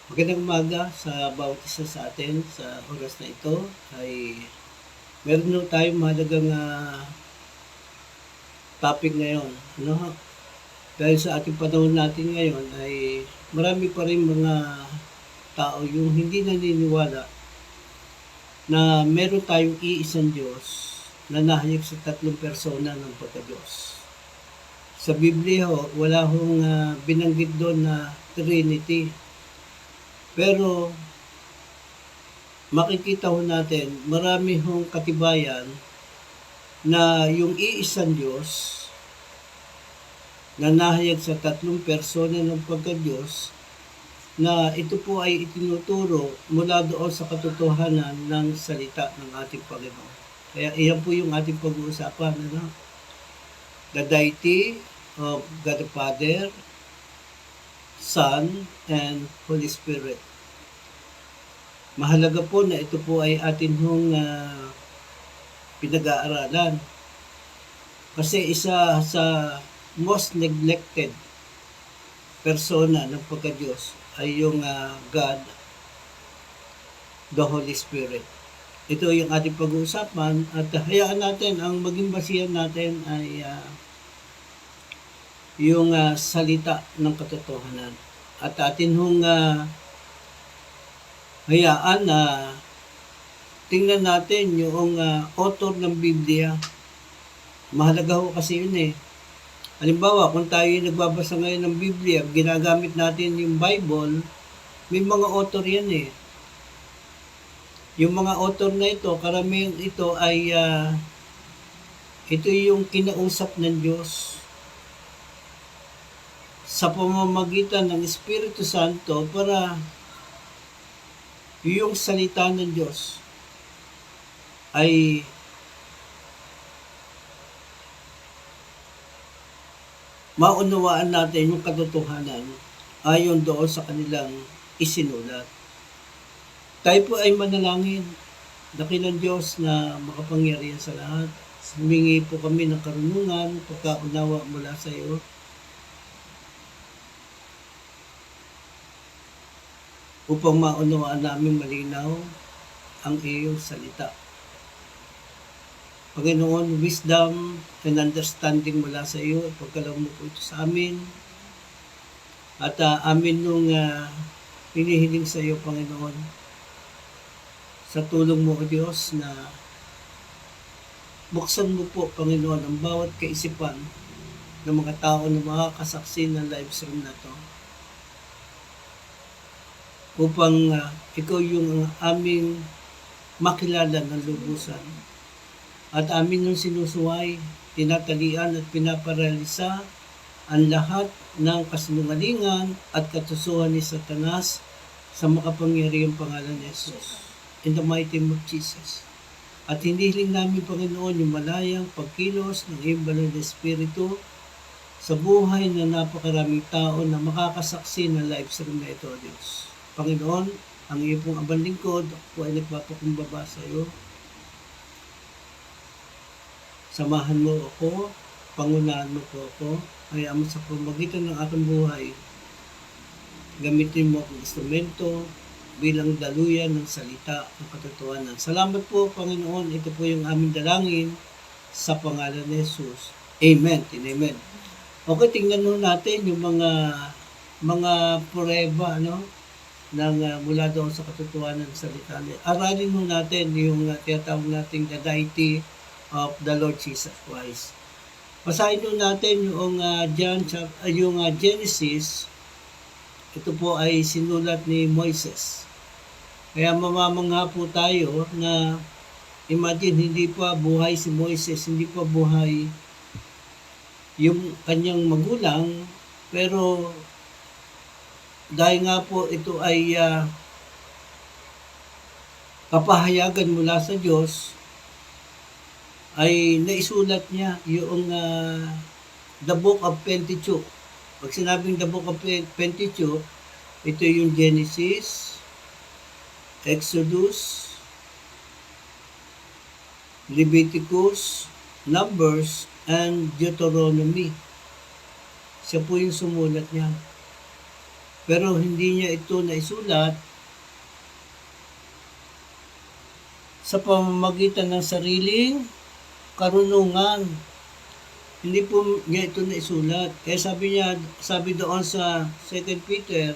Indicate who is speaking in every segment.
Speaker 1: Magandang umaga sa bawat isa sa atin sa oras na ito ay meron na tayong mahalagang topic ngayon. Ano ho? Dahil sa ating panahon natin ngayon ay marami pa rin mga tao yung hindi naniniwala na meron tayong iisang Diyos na nahayag sa tatlong persona ng pagka-Diyos. Sa Biblia ho, wala hong binanggit doon na Trinity. Pero makikita ho natin, marami hong katibayan na yung iisang Diyos na nahayag sa tatlong persona ng pagka-Diyos na ito po ay itinuturo mula doon sa katotohanan ng salita ng ating Panginoon. Kaya iyan po yung ating pag-uusapan. Ano? The deity of God the Father, Son, and Holy Spirit. Mahalaga po na ito po ay atin hong pinag-aaralan. Kasi isa sa most neglected persona ng pagka-Diyos ay yung God, the Holy Spirit. Ito yung ating pag-uusapan at hayaan natin, ang maging basihan natin ay yung salita ng katotohanan. At atin hong hayaan na tingnan natin yung author ng Biblia. Mahalaga ho kasi yun eh. Halimbawa, kung tayo nagbabasa ngayon ng Biblia, ginagamit natin yung Bible, may mga author yan eh. Yung mga author na ito, karamihan ito ay ito yung kinausap ng Diyos sa pamamagitan ng Espiritu Santo para yung salita ng Diyos ay maunawaan natin yung katotohanan ayon doon sa kanilang isinulat. Tayo po ay manalangin. Dakilang Diyos na makapangyarihan sa lahat. Humingi po kami ng karunungan, pagkaunawa mula sa iyo. Upang maunawaan namin malinaw ang iyong salita. Panginoon, wisdom and understanding mula sa iyo, pagkalaw mo po ito sa amin. At amin nung hinihiling sa iyo, Panginoon, sa tulong mo, O Diyos, na buksan mo po, Panginoon, ang bawat kaisipan ng mga tao na makakasaksi ng live stream na to. Upang ikaw yung aming makilala ng lubusan. At amin nung sinusuway, tinatalian at pinaparalisa ang lahat ng kasinungalingan at katusuhan ni Satanas sa makapangyarihang pangalan ni Jesus. In the mighty name of Jesus. At hinihiling namin, Panginoon, yung malayang pagkilos ng iyong banal na Espiritu sa buhay na napakaraming tao na makakasaksi ng live stream na ito, Diyos. Panginoon, ang iyo pong abang lingkod, ako ay nagpapakumbaba sa iyo. Samahan mo ako, pangunahan mo po ako, hayaan mo sa pamagitan ng aking buhay. Gamitin mo akong instrumento bilang daluyan ng salita ng katotohanan. Salamat po, Panginoon. Ito po yung aming dalangin sa pangalan ni Jesus. Amen and amen. Okay, tingnan mo natin yung mga prueba, no? Mula doon sa katotohanan ng salita. Aralin mo natin yung tinatawag nating the deity of the Lord Jesus Christ. Basahin po natin yung Genesis. Ito po ay sinulat ni Moises. Kaya mamamangha po tayo na imagine hindi pa buhay si Moises, hindi pa buhay yung kanyang magulang, pero dahil nga po ito ay kapahayagan mula sa Diyos, ay naisulat niya yung the book of Pentateuch. Pag sinabing the book of Pentateuch, ito yung Genesis, Exodus, Leviticus, Numbers, and Deuteronomy. Siya po yung sumulat niya. pero hindi niya ito naisulat sa pamamagitan ng sariling karunungan. Hindi po niya ito naisulat. Kaya sabi doon sa 2 Peter,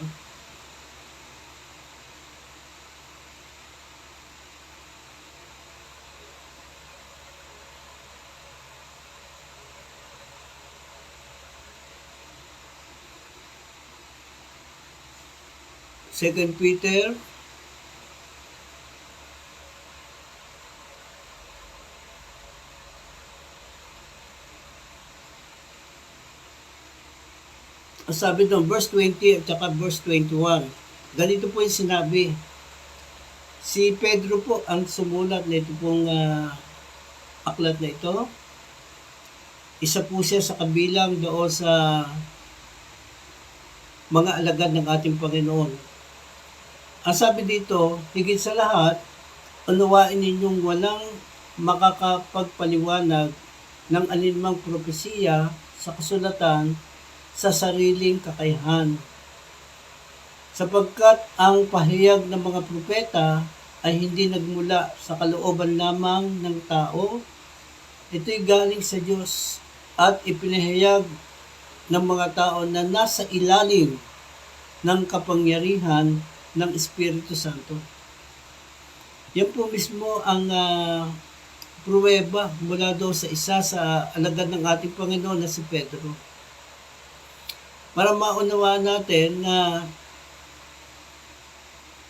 Speaker 1: Second Peter sabi doon, verse 20 at saka verse 21. Ganito po yung sinabi. Si Pedro po ang sumulat na ito pong aklat na ito. Isa po siya sa kabilang doon sa mga alagad ng ating Panginoon. Ang sabi dito, higit sa lahat, unawain ninyong walang makakapagpaliwanag ng alinmang propesiya sa kasulatan sa sariling kakayahan. Sapagkat ang pahayag ng mga propeta ay hindi nagmula sa kalooban lamang ng tao, ito'y galing sa Diyos at ipinahayag ng mga tao na nasa ilalim ng kapangyarihan ng Espiritu Santo. Yan po mismo ang pruweba mula doon sa isa sa alagad ng ating Panginoon na si Pedro. Para maunawaan natin na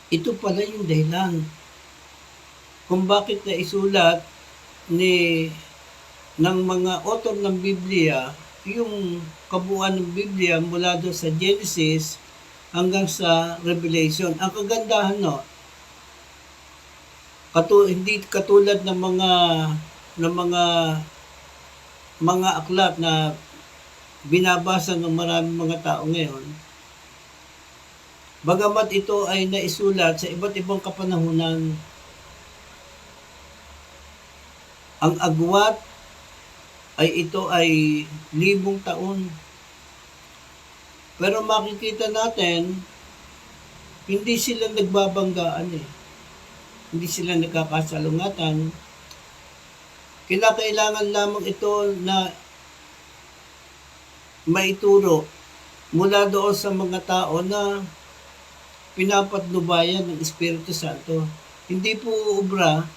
Speaker 1: ito pala yung dahilan kung bakit naisulat ng mga author ng Biblia yung kabuuan ng Biblia mula doon sa Genesis hanggang sa Revelation. Ang kagandahan, no, hindi katulad ng mga aklat na binabasa ng maraming mga tao ngayon. Bagamat ito ay naisulat sa iba't ibang kapanahunan, ang agwat ito ay 1,000 taon. Pero makikita natin, hindi sila nagbabanggaan eh. Hindi sila nagkakasalungatan. Kinakailangan lamang ito na maituro mula doon sa mga tao na pinapatnubayan ng Espiritu Santo. Hindi po ubra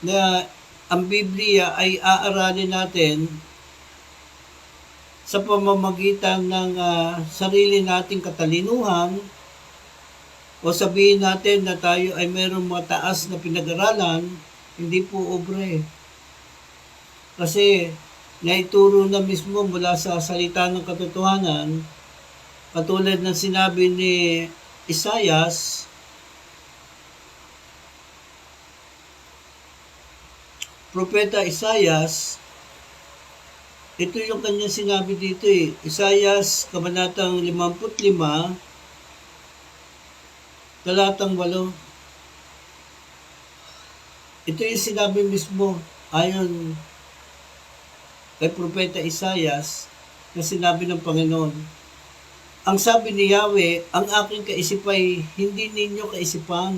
Speaker 1: na ang Biblia ay aaralin natin sa pamamagitan ng sarili nating katalinuhan o sabihin natin na tayo ay mayroong mataas na pinag-aralan. Hindi po ubra eh. Kasi naituro na mismo mula sa salita ng katotohanan, katulad ng sinabi ni Isaias, Propeta Isaias, ito yung kanyang sinabi dito eh. Isaias, kabanatang 55, talatang 8. Ito yung sinabi mismo ayon kay Propeta Isaias na sinabi ng Panginoon. Ang sabi ni Yahweh, ang aking kaisip ay hindi ninyo kaisipan.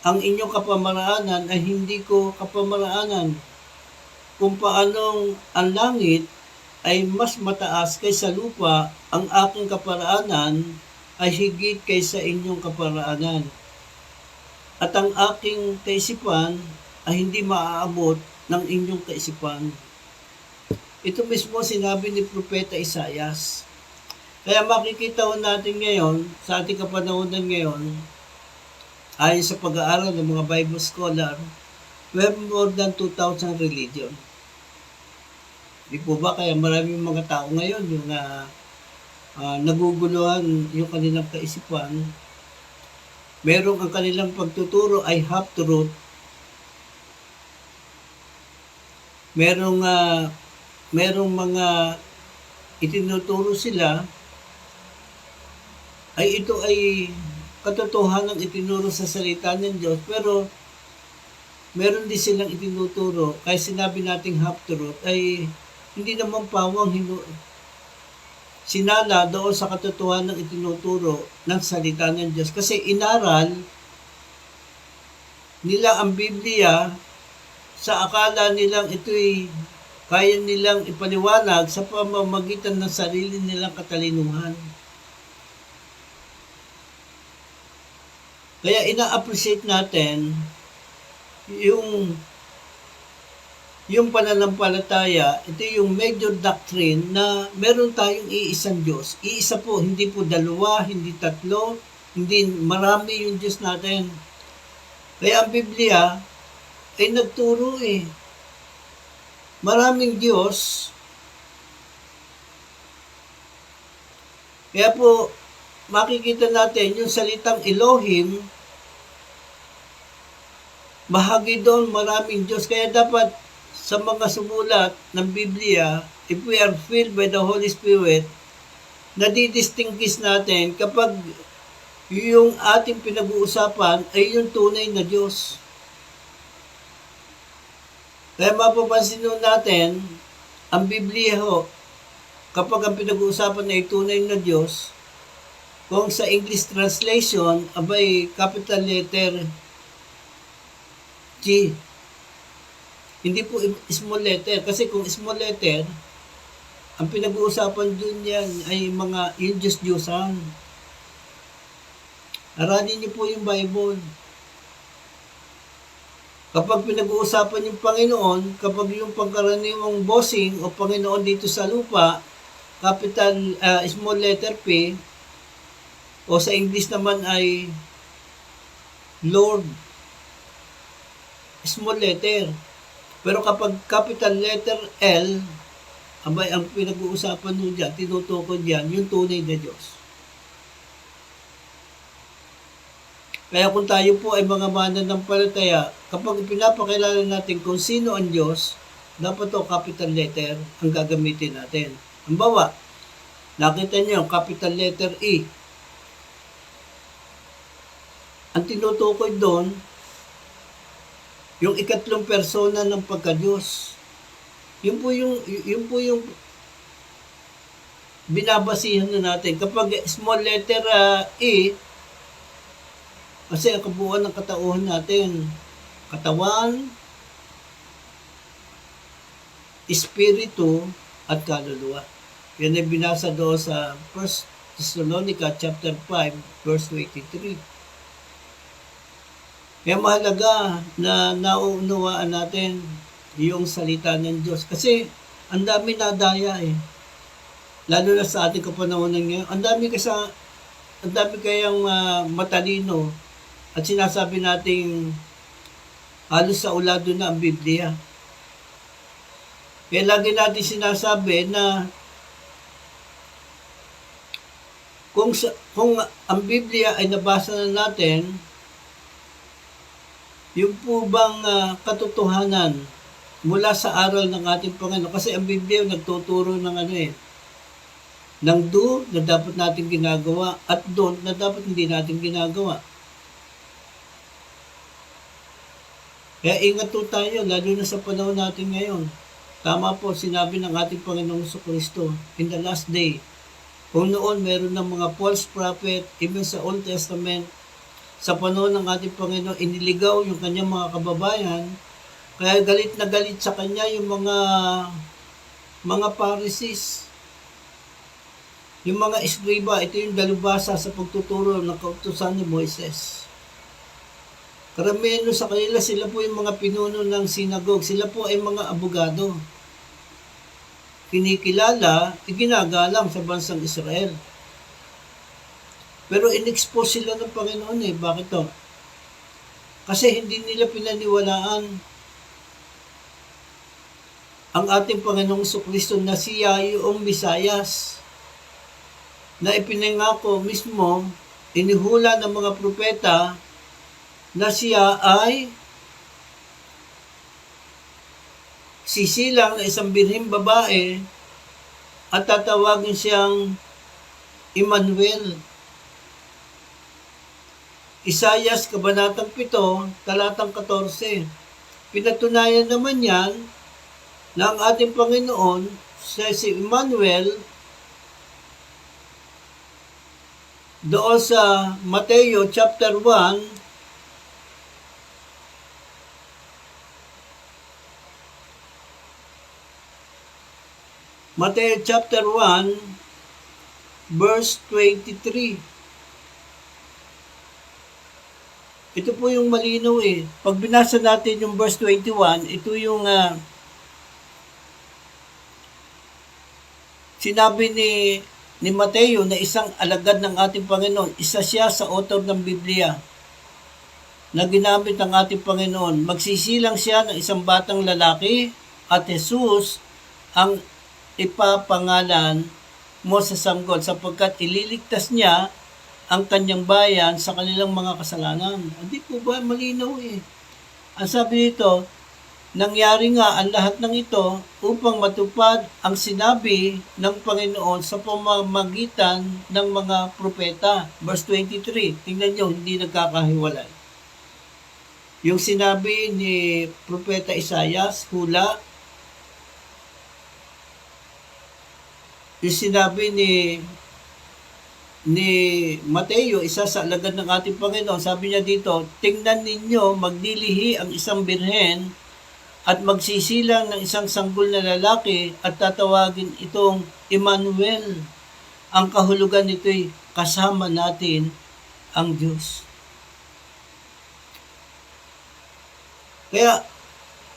Speaker 1: Ang inyong kapamaraanan ay hindi ko kapamaraanan. Kung paanong ang langit ay mas mataas kaysa lupa, ang aking kaparaanan ay higit kaysa inyong kaparaanan. At ang aking kaisipan ay hindi maaabot ng inyong kaisipan. Ito mismo sinabi ni Propeta Isaias. Kaya makikita natin ngayon, sa ating kapanahonan ngayon, ayon sa pag-aaral ng mga Bible scholar, we have more than 2,000 religion. Di po ba? Kaya maraming mga tao ngayon yung naguguluhan yung kanilang kaisipan. Merong ang kanilang pagtuturo ay half-truth. Merong mga itinuturo sila ay ito ay katotohanan itinuro sa salita ng Diyos, pero meron din silang itinuturo, kaya sinabi nating half-truth, ay hindi naman pawang sinala doon sa katotohanan ng itinuturo ng salita ng Diyos. Kasi inaral nila ang Biblia sa akala nilang ito'y kaya nilang ipaliwanag sa pamamagitan ng sarili nilang katalinuhan. Kaya ina-appreciate natin yung pananampalataya, ito yung major doctrine na meron tayong iisang Diyos. Iisa po, hindi po dalawa, hindi tatlo, hindi marami yung Diyos natin. Kaya ang Biblia ay nagturo maraming Diyos. Kaya po, makikita natin yung salitang Elohim, bahagi doon maraming Diyos. Kaya dapat sa mga sumulat ng Biblia, if we are filled by the Holy Spirit, nadidistinguish natin kapag yung ating pinag-uusapan ay yung tunay na Diyos. Kaya mapapansin natin, ang Biblia kapag ang pinag-uusapan ay tunay na Diyos, kung sa English translation, abay capital letter G. Hindi po small letter. Kasi kung small letter, ang pinag-uusapan dun yan ay yung Diyos-Diyosan. Aralin niyo po yung Bible. Kapag pinag-uusapan yung Panginoon, kapag yung pangkaraniwang bossing o Panginoon dito sa lupa, capital small letter P, o sa English naman ay Lord, small letter. Pero kapag capital letter L, abay ang pinag-uusapan nyo dyan, tinutukod dyan, yung tunay na Diyos. Kaya kung tayo po ay mga mananampalataya, kapag pinapakilala natin kung sino ang Diyos, dapat to capital letter ang gagamitin natin. Halimbawa, nakita niyo yung capital letter E. Ang tinutukoy doon, yung ikatlong persona ng pagka-Diyos. Yun po yung binabasihan na natin. Kapag small letter E, kasi ang kabuuan ng katauhan natin, katawan, espiritu, at kaluluwa. Yan ay binasa doon sa 1 Thessalonica chapter 5, verse 23. Kaya mahalaga na nauunawaan natin yung salita ng Diyos. Kasi ang dami nadaya Lalo na sa ating kapanahonan ngayon. Ang dami kayang matalino at sinasabi nating halos sa ulado na ang Biblia. Kaya lagi natin sinasabi na kung ang Biblia ay nabasa na natin, yung po bang katotohanan mula sa aral ng ating Panginoon. Kasi ang Biblia nagtuturo ng ng do na dapat natin ginagawa at don't na dapat hindi natin ginagawa. Kaya ingat po tayo, lalo na sa panahon natin ngayon. Tama po, sinabi ng ating Panginoong Jesucristo, in the last day, kung noon meron ng mga false prophet, even sa Old Testament, sa panahon ng ating Panginoon, iniligaw yung kanyang mga kababayan, kaya galit na galit sa kanya yung mga Pharisees. Yung mga eskriba, ito yung dalubhasa sa pagtuturo ng kautusan ni Moises. Karamihan sa kanila, sila po yung mga pinuno ng sinagog. Sila po ay mga abogado. Kinikilala, iginagalang sa bansang Israel. Pero in-expose sila ng Panginoon Bakit to? Kasi hindi nila pinaniwalaan ang ating Panginoong Jesucristo na siya yung Mesiyas na ipinangako mismo, inihula ng mga propeta na siya ay sisilang na isang birheng babae at tatawagin siyang Emmanuel. Isayas, Kabanatang 7, Talatang 14. Pinatunayan naman yan na ang ating Panginoon, si Emmanuel, doon sa Mateo chapter 1, Mateo chapter 1, verse 23. Ito po yung malinaw eh. Pag binasa natin yung verse 21, ito yung sinabi ni Mateo na isang alagad ng ating Panginoon. Isa siya sa author ng Biblia na ginamit ng ating Panginoon. Magsisilang siya ng isang batang lalaki at Jesus ang ipapangalan mo sa sanggol sapagkat ililigtas niya ang kanyang bayan sa kanilang mga kasalanan. Hindi po ba malinaw eh? Ang sabi dito, nangyari nga ang lahat ng ito upang matupad ang sinabi ng Panginoon sa pamamagitan ng mga propeta. Verse 23, tingnan nyo, hindi nagkakahiwalay. Yung sinabi ni Propeta Isaias, hula. Yung sinabi ni Mateo, isa sa alagad ng ating Panginoon, sabi niya dito, tingnan ninyo, maglilihi ang isang birhen at magsisilang ng isang sanggol na lalaki at tatawagin itong Emmanuel. Ang kahulugan nito'y kasama natin ang Diyos. Kaya,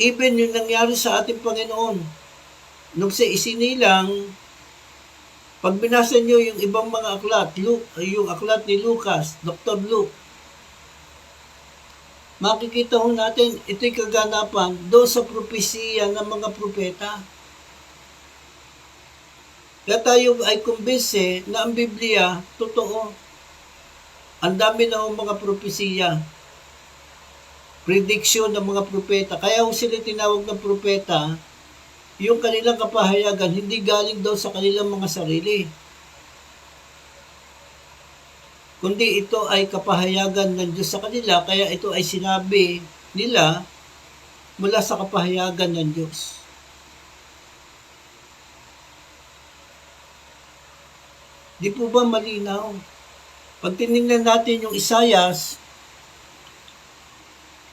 Speaker 1: even yung nangyari sa ating Panginoon, nung sa isinilang, pag binasa nyo yung ibang mga aklat, yung aklat ni Lucas, Dr. Luke, makikita ho natin, ito'y kaganapan doon sa propesiya ng mga propeta. Kaya tayo ay kumbinse na ang Biblia, totoo. Ang dami na mga propesiya, prediction ng mga propeta. Kaya ho sila tinawag ng propeta, yung kanilang kapahayagan, hindi galing daw sa kanilang mga sarili. Kundi ito ay kapahayagan ng Diyos sa kanila, kaya ito ay sinabi nila mula sa kapahayagan ng Diyos. Di po ba malinaw? Pag tinignan natin yung Isaias,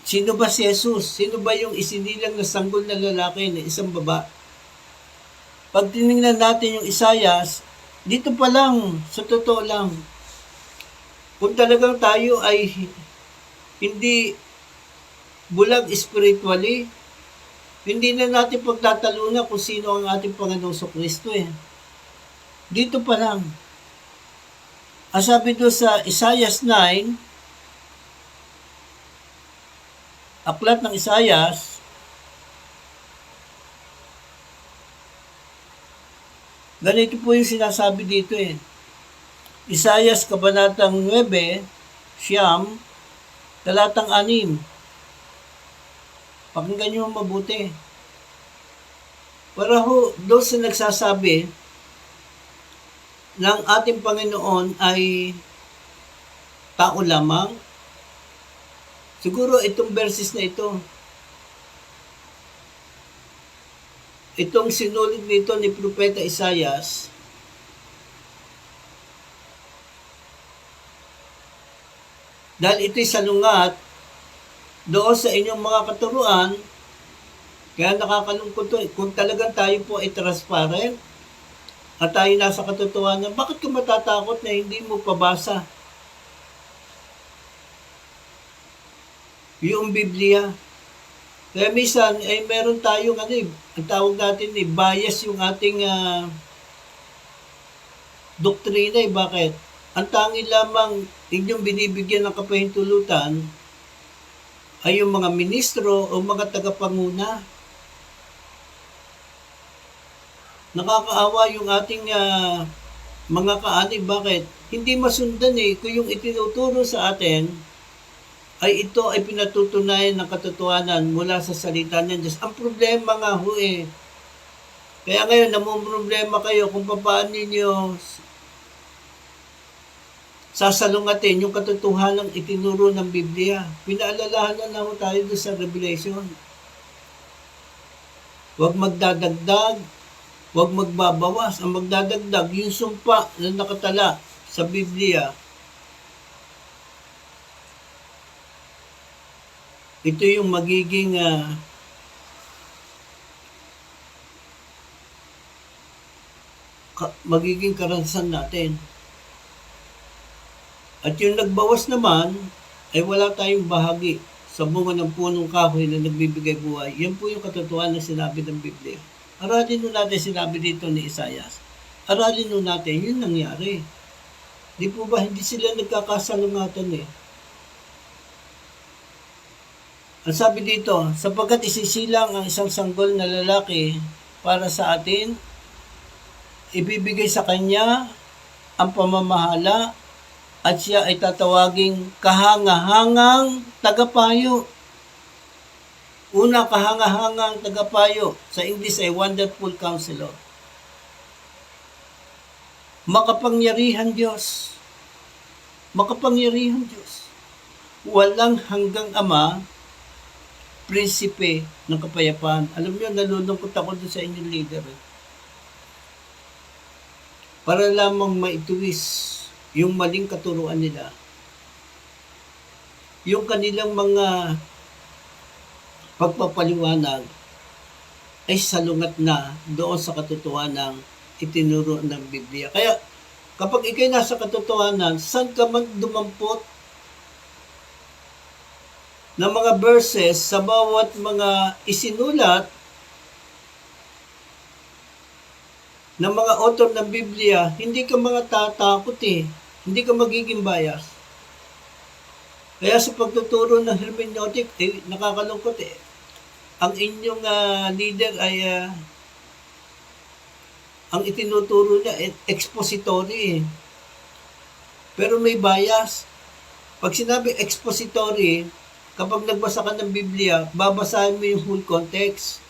Speaker 1: sino ba si Jesus? Sino ba yung isinilang na sanggol na lalaki na isang baba? Pag tinignan natin yung Isaias, dito pa lang, sa totoo lang, kung talagang tayo ay hindi bulag spiritually, hindi na natin pagtatalunan kung sino ang ating Panginoong Kristo eh. Dito pa lang. Ang sabi doon sa Isaias 9, aklat ng Isaias, ganito po yung sinasabi dito eh. Isaias kabanatang 9, siyam, talatang 6. Pakinggan nyo mabuti. Para ho, doon sa nagsasabi ng ating Panginoon ay tao lamang. Siguro itong verses na ito, itong sinulit nito ni Propeta Isaias, dahil ito'y salungat doon sa inyong mga katuruan, kaya nakakalungkot to. Kung talagang tayo po ay transparent at tayo nasa katotohanan, bakit ka matatakot na hindi mo pabasa yung Biblia? Kaya minsan, ay meron tayong ang tawag natin bias yung ating doktrina eh. Bakit? Ang tangi lamang inyong binibigyan ng kapahintulutan ay yung mga ministro o mga tagapanguna. Nakakaawa yung ating mga kaanib. Bakit? Hindi masundan eh. Kung yung itinuturo sa atin ay ito ay pinatutunayan ng katotohanan mula sa salita ng Diyos. Ang problema nga ho eh. Kaya ngayon, namumroblema kayo kung paano ninyo sasalungatin yung katotohanan itinuro ng Biblia. Pinaalalahanan na ho tayo doon sa Revelation. Huwag magdadagdag, huwag magbabawas. Ang magdadagdag, yung sumpa na nakatala sa Biblia, ito yung magiging karanasan natin. At yung nagbawas naman, ay wala tayong bahagi sa bunga ng punong kahoy na nagbibigay buhay. Yan po yung katotohanan na sinabi ng Biblia. Aralin nun natin sinabi dito ni Isaias. Aralin nun natin, yun nangyari. Di po ba hindi sila nagkakasalungatan eh? Ang sabi dito, sapagkat isisilang ang isang sanggol na lalaki para sa atin, ibibigay sa kanya ang pamamahala at siya ay tatawaging kahangahangang tagapayo. Una, kahangahangang tagapayo. Sa English ay Wonderful Counselor. Makapangyarihan Diyos. Makapangyarihan Diyos. Walang hanggang Ama, prinsipe ng kapayapaan. Alam niyo, nalulungkot ako doon sa inyong leader. Para lamang maituwis yung maling katuruan nila. Yung kanilang mga pagpapaliwanag ay salungat na doon sa katotohanan itinuro ng Biblia. Kaya kapag ikay nasa katotohanan, saan ka man dumampot ng mga verses sa bawat mga isinulat ng mga author ng Biblia, hindi ka mga tatakot eh. Hindi ka magiging bias. Kaya sa pagtuturo ng hermeneutic, nakakalungkot eh. Ang inyong leader ay ang itinuturo niya expository eh. Pero may bias. Pag sinabi expository, kapag nagbasa ka ng Biblia, babasahin mo yung whole context.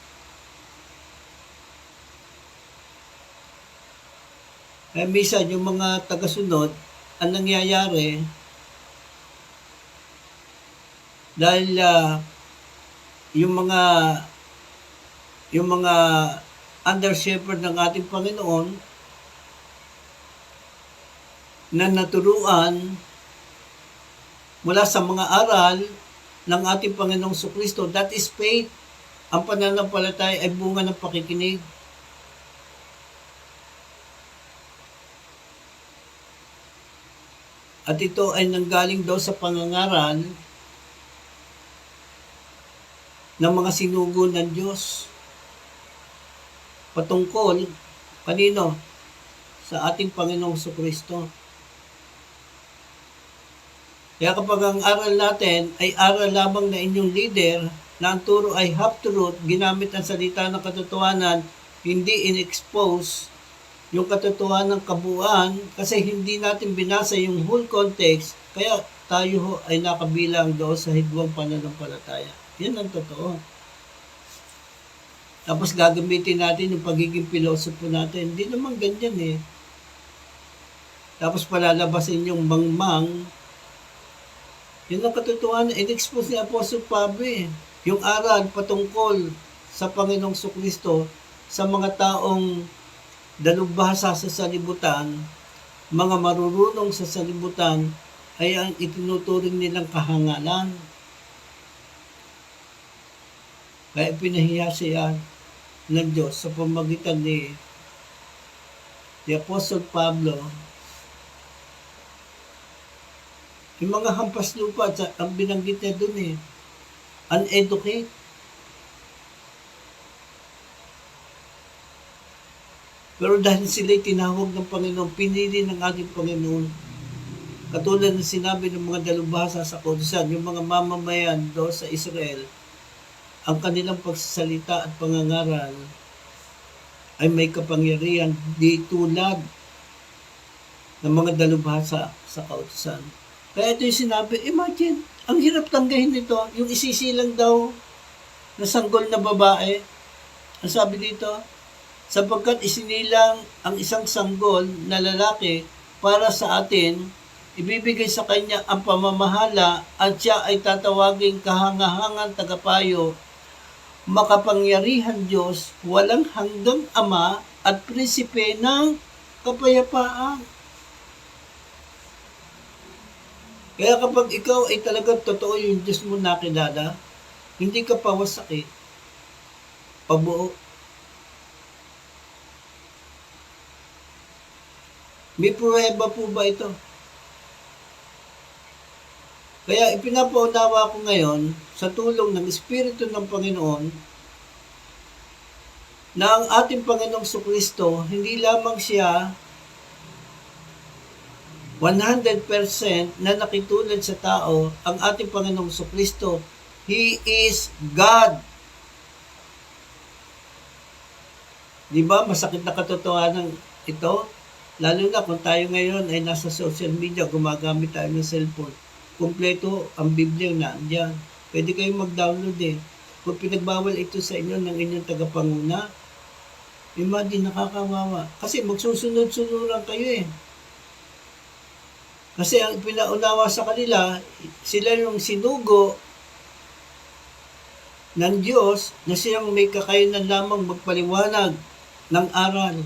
Speaker 1: Kaya minsan yung mga tagasunod, ang nangyayari, dahil yung mga under shepherd ng ating Panginoon na naturuan mula sa mga aral ng ating Panginoong Sukristo, that is faith. Ang pananampalataya ay bunga ng pakikinig. At ito ay nanggaling daw sa pangangaral ng mga sinugo ng Diyos patungkol kanino? Sa ating Panginoong Sukristo. Kaya kapag ang aral natin ay aral lamang na inyong leader, na ang turo ay half-truth, ginamit ang salita ng katotohanan, hindi in-expose yung katotohanan ng kabuuan, kasi hindi natin binasa yung whole context, kaya tayo ho ay nakabilang doon sa hidwang pananampalataya. Yan ang totoo. Tapos gagamitin natin yung pagiging pilosopo natin. Hindi naman ganyan eh. Tapos palalabasin yung mangmang. Yun ang katotohanan. In-expose ni Apostle Pablo eh. Yung aral patungkol sa Panginoong Sukristo sa mga taong dalubhasa sa salibutan, mga marurunong sa salibutan, ay ang itinuturing nilang kahangalan. Kaya pinahiya siya ng Diyos sa pamagitan ni Apostle Pablo. Yung mga hampas lupa, ang binanggit niya dun eh, uneducate. Pero dahil sila'y tinawag ng Panginoon, pinili ng ating Panginoon. Katulad ng sinabi ng mga dalubhasa sa Kudusan, yung mga mamamayan doon sa Israel, ang kanilang pagsasalita at pangangaral ay may kapangyarihan di tulad ng mga dalubhasa sa Kautusan. Kaya ito yung sinabi, imagine, ang hirap tanggahin nito, yung isisilang daw na sanggol na babae. Ang sabi dito, sapagkat isinilang ang isang sanggol na lalaki para sa atin, ibibigay sa kanya ang pamamahala at siya ay tatawaging kahangahangang tagapayo, makapangyarihan Diyos, walang hanggang Ama at prinsipe ng kapayapaan. Kaya kapag ikaw ay talagang totoo yung Diyos mo nakilala, Hindi ka pawasakit, pabuo. May pruweba po ba ito? Kaya ipinapaunawa ko ngayon sa tulong ng Espiritu ng Panginoon na ang ating Panginoong Kristo hindi lamang siya 100% na nakitulad sa tao. Ang ating Panginoong Kristo, He is God. Di ba? Masakit na katotohanan ito. Lalo na kung tayo ngayon ay nasa social media, gumagamit tayo ng cellphone. Kumpleto ang Biblia na andyan. Pwede kayong mag-download eh. Kung pinagbawal ito sa inyo ng inyong tagapanguna, imagine, nakakawawa. Kasi magsusunod-sunuran kayo eh. Kasi ang pinaunawa sa kanila, sila yung sinugo ng Diyos na siyang may kakayanan lamang magpaliwanag ng aral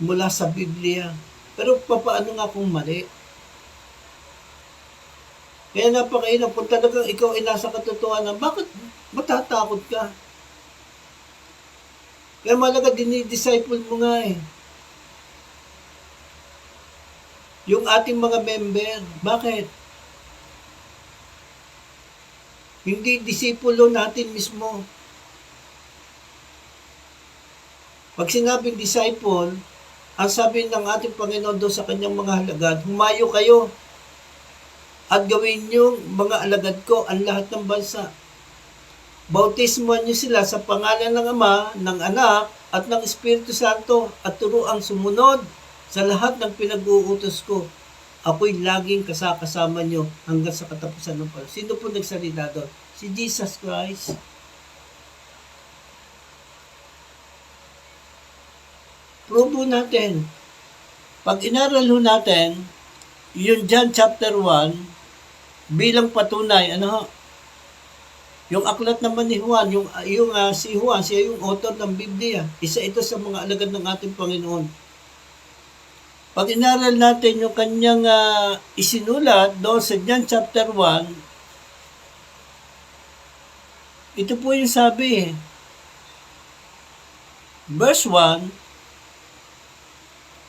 Speaker 1: mula sa Biblia. Pero papaano nga kung mali? Kaya napakainam, kung talagang ikaw ay nasa katotohanan, bakit matatakot ka? Kaya malaga dinidisciple mo nga eh. Yung ating mga member, bakit? Hindi disipulo natin mismo. Pag sinabing disciple, ang sabi ng ating Panginoon doon sa kanyang mga halagad, humayo kayo at gawin niyo mga alagad ko ang lahat ng bansa. Bautismuhan niyo sila sa pangalan ng Ama, ng Anak, at ng Espiritu Santo at turuang sumunod sa lahat ng pinag-uutos ko. Ako'y laging kasama niyo hanggang sa katapusan ng panahon. Sino po nagsalita doon? Si Jesus Christ. Prove natin. Pag inaral ho natin, yung John chapter 1, bilang patunay, yung aklat naman ni Juan, si Juan, siya yung author ng Biblia. Isa ito sa mga alagad ng ating Panginoon. Pag inaral natin yung kanyang isinulat doon sa John chapter 1, ito po yung sabi, verse 1,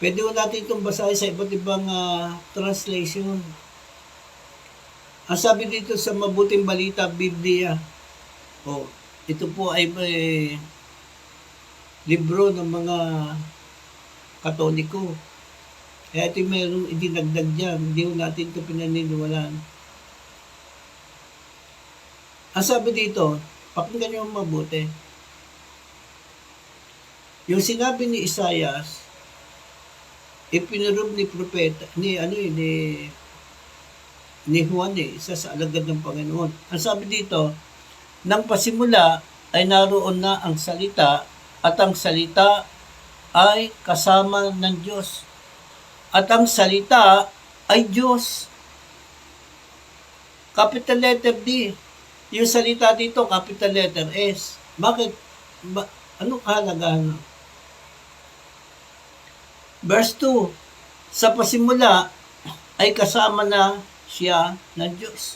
Speaker 1: pwede ko natin itong basahin sa iba't ibang translation. Ang sabi dito sa Mabuting Balita, Biblia, ito po ay libro ng mga Katoliko. Kaya ito mayroong idinagdag dyan. Hindi ko natin ito pinaniniwalaan. Ang sabi dito, pakinggan nyo mabuti. Yung sinabi ni Isaias, ipinurub ni propeta, ni Juan isa sa alagad ng Panginoon. Ang sabi dito, nang pasimula ay naroon na ang salita at ang salita ay kasama ng Diyos. At ang salita ay Diyos. Capital letter D. Yung salita dito, capital letter S. Bakit? Ano kahalagahan? Verse 2, sa pasimula ay kasama na siya ng Diyos.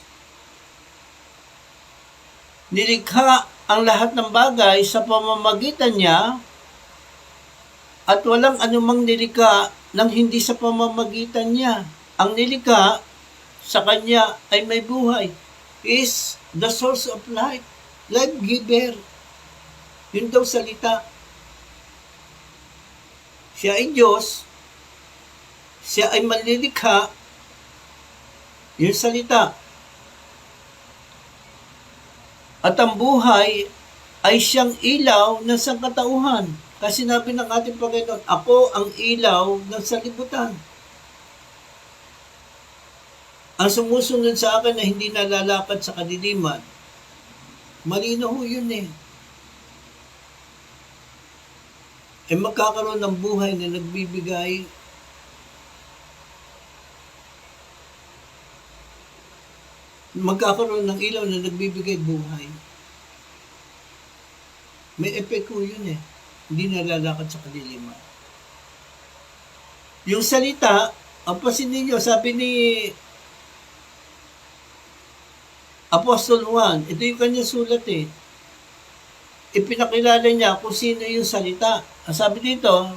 Speaker 1: Nilikha ang lahat ng bagay sa pamamagitan niya at walang anumang nilikha nang hindi sa pamamagitan niya. Ang nilikha sa kanya ay may buhay. He is the source of life. Life giver. Yun daw salita. Siya ay Diyos. Siya ay manlilikha. Yung salita. At ang buhay ay siyang ilaw ng sangkatauhan. Kasi sinabi ng ating Panginoon, ako ang ilaw ng sanlibutan. Ang sumusunod sa akin na hindi nalalakad sa kadiliman, malinaw ho yun eh. Magkakaroon ng buhay na nagbibigay magkakaroon ng ilaw na nagbibigay buhay. May epekto yun eh. Hindi nalalakad sa kadiliman. Yung salita, ang pasin ninyo, sabi ni Apostle Juan, ito yung kanyang sulat eh. Ipinakilala niya kung sino yung salita. Ang sabi dito,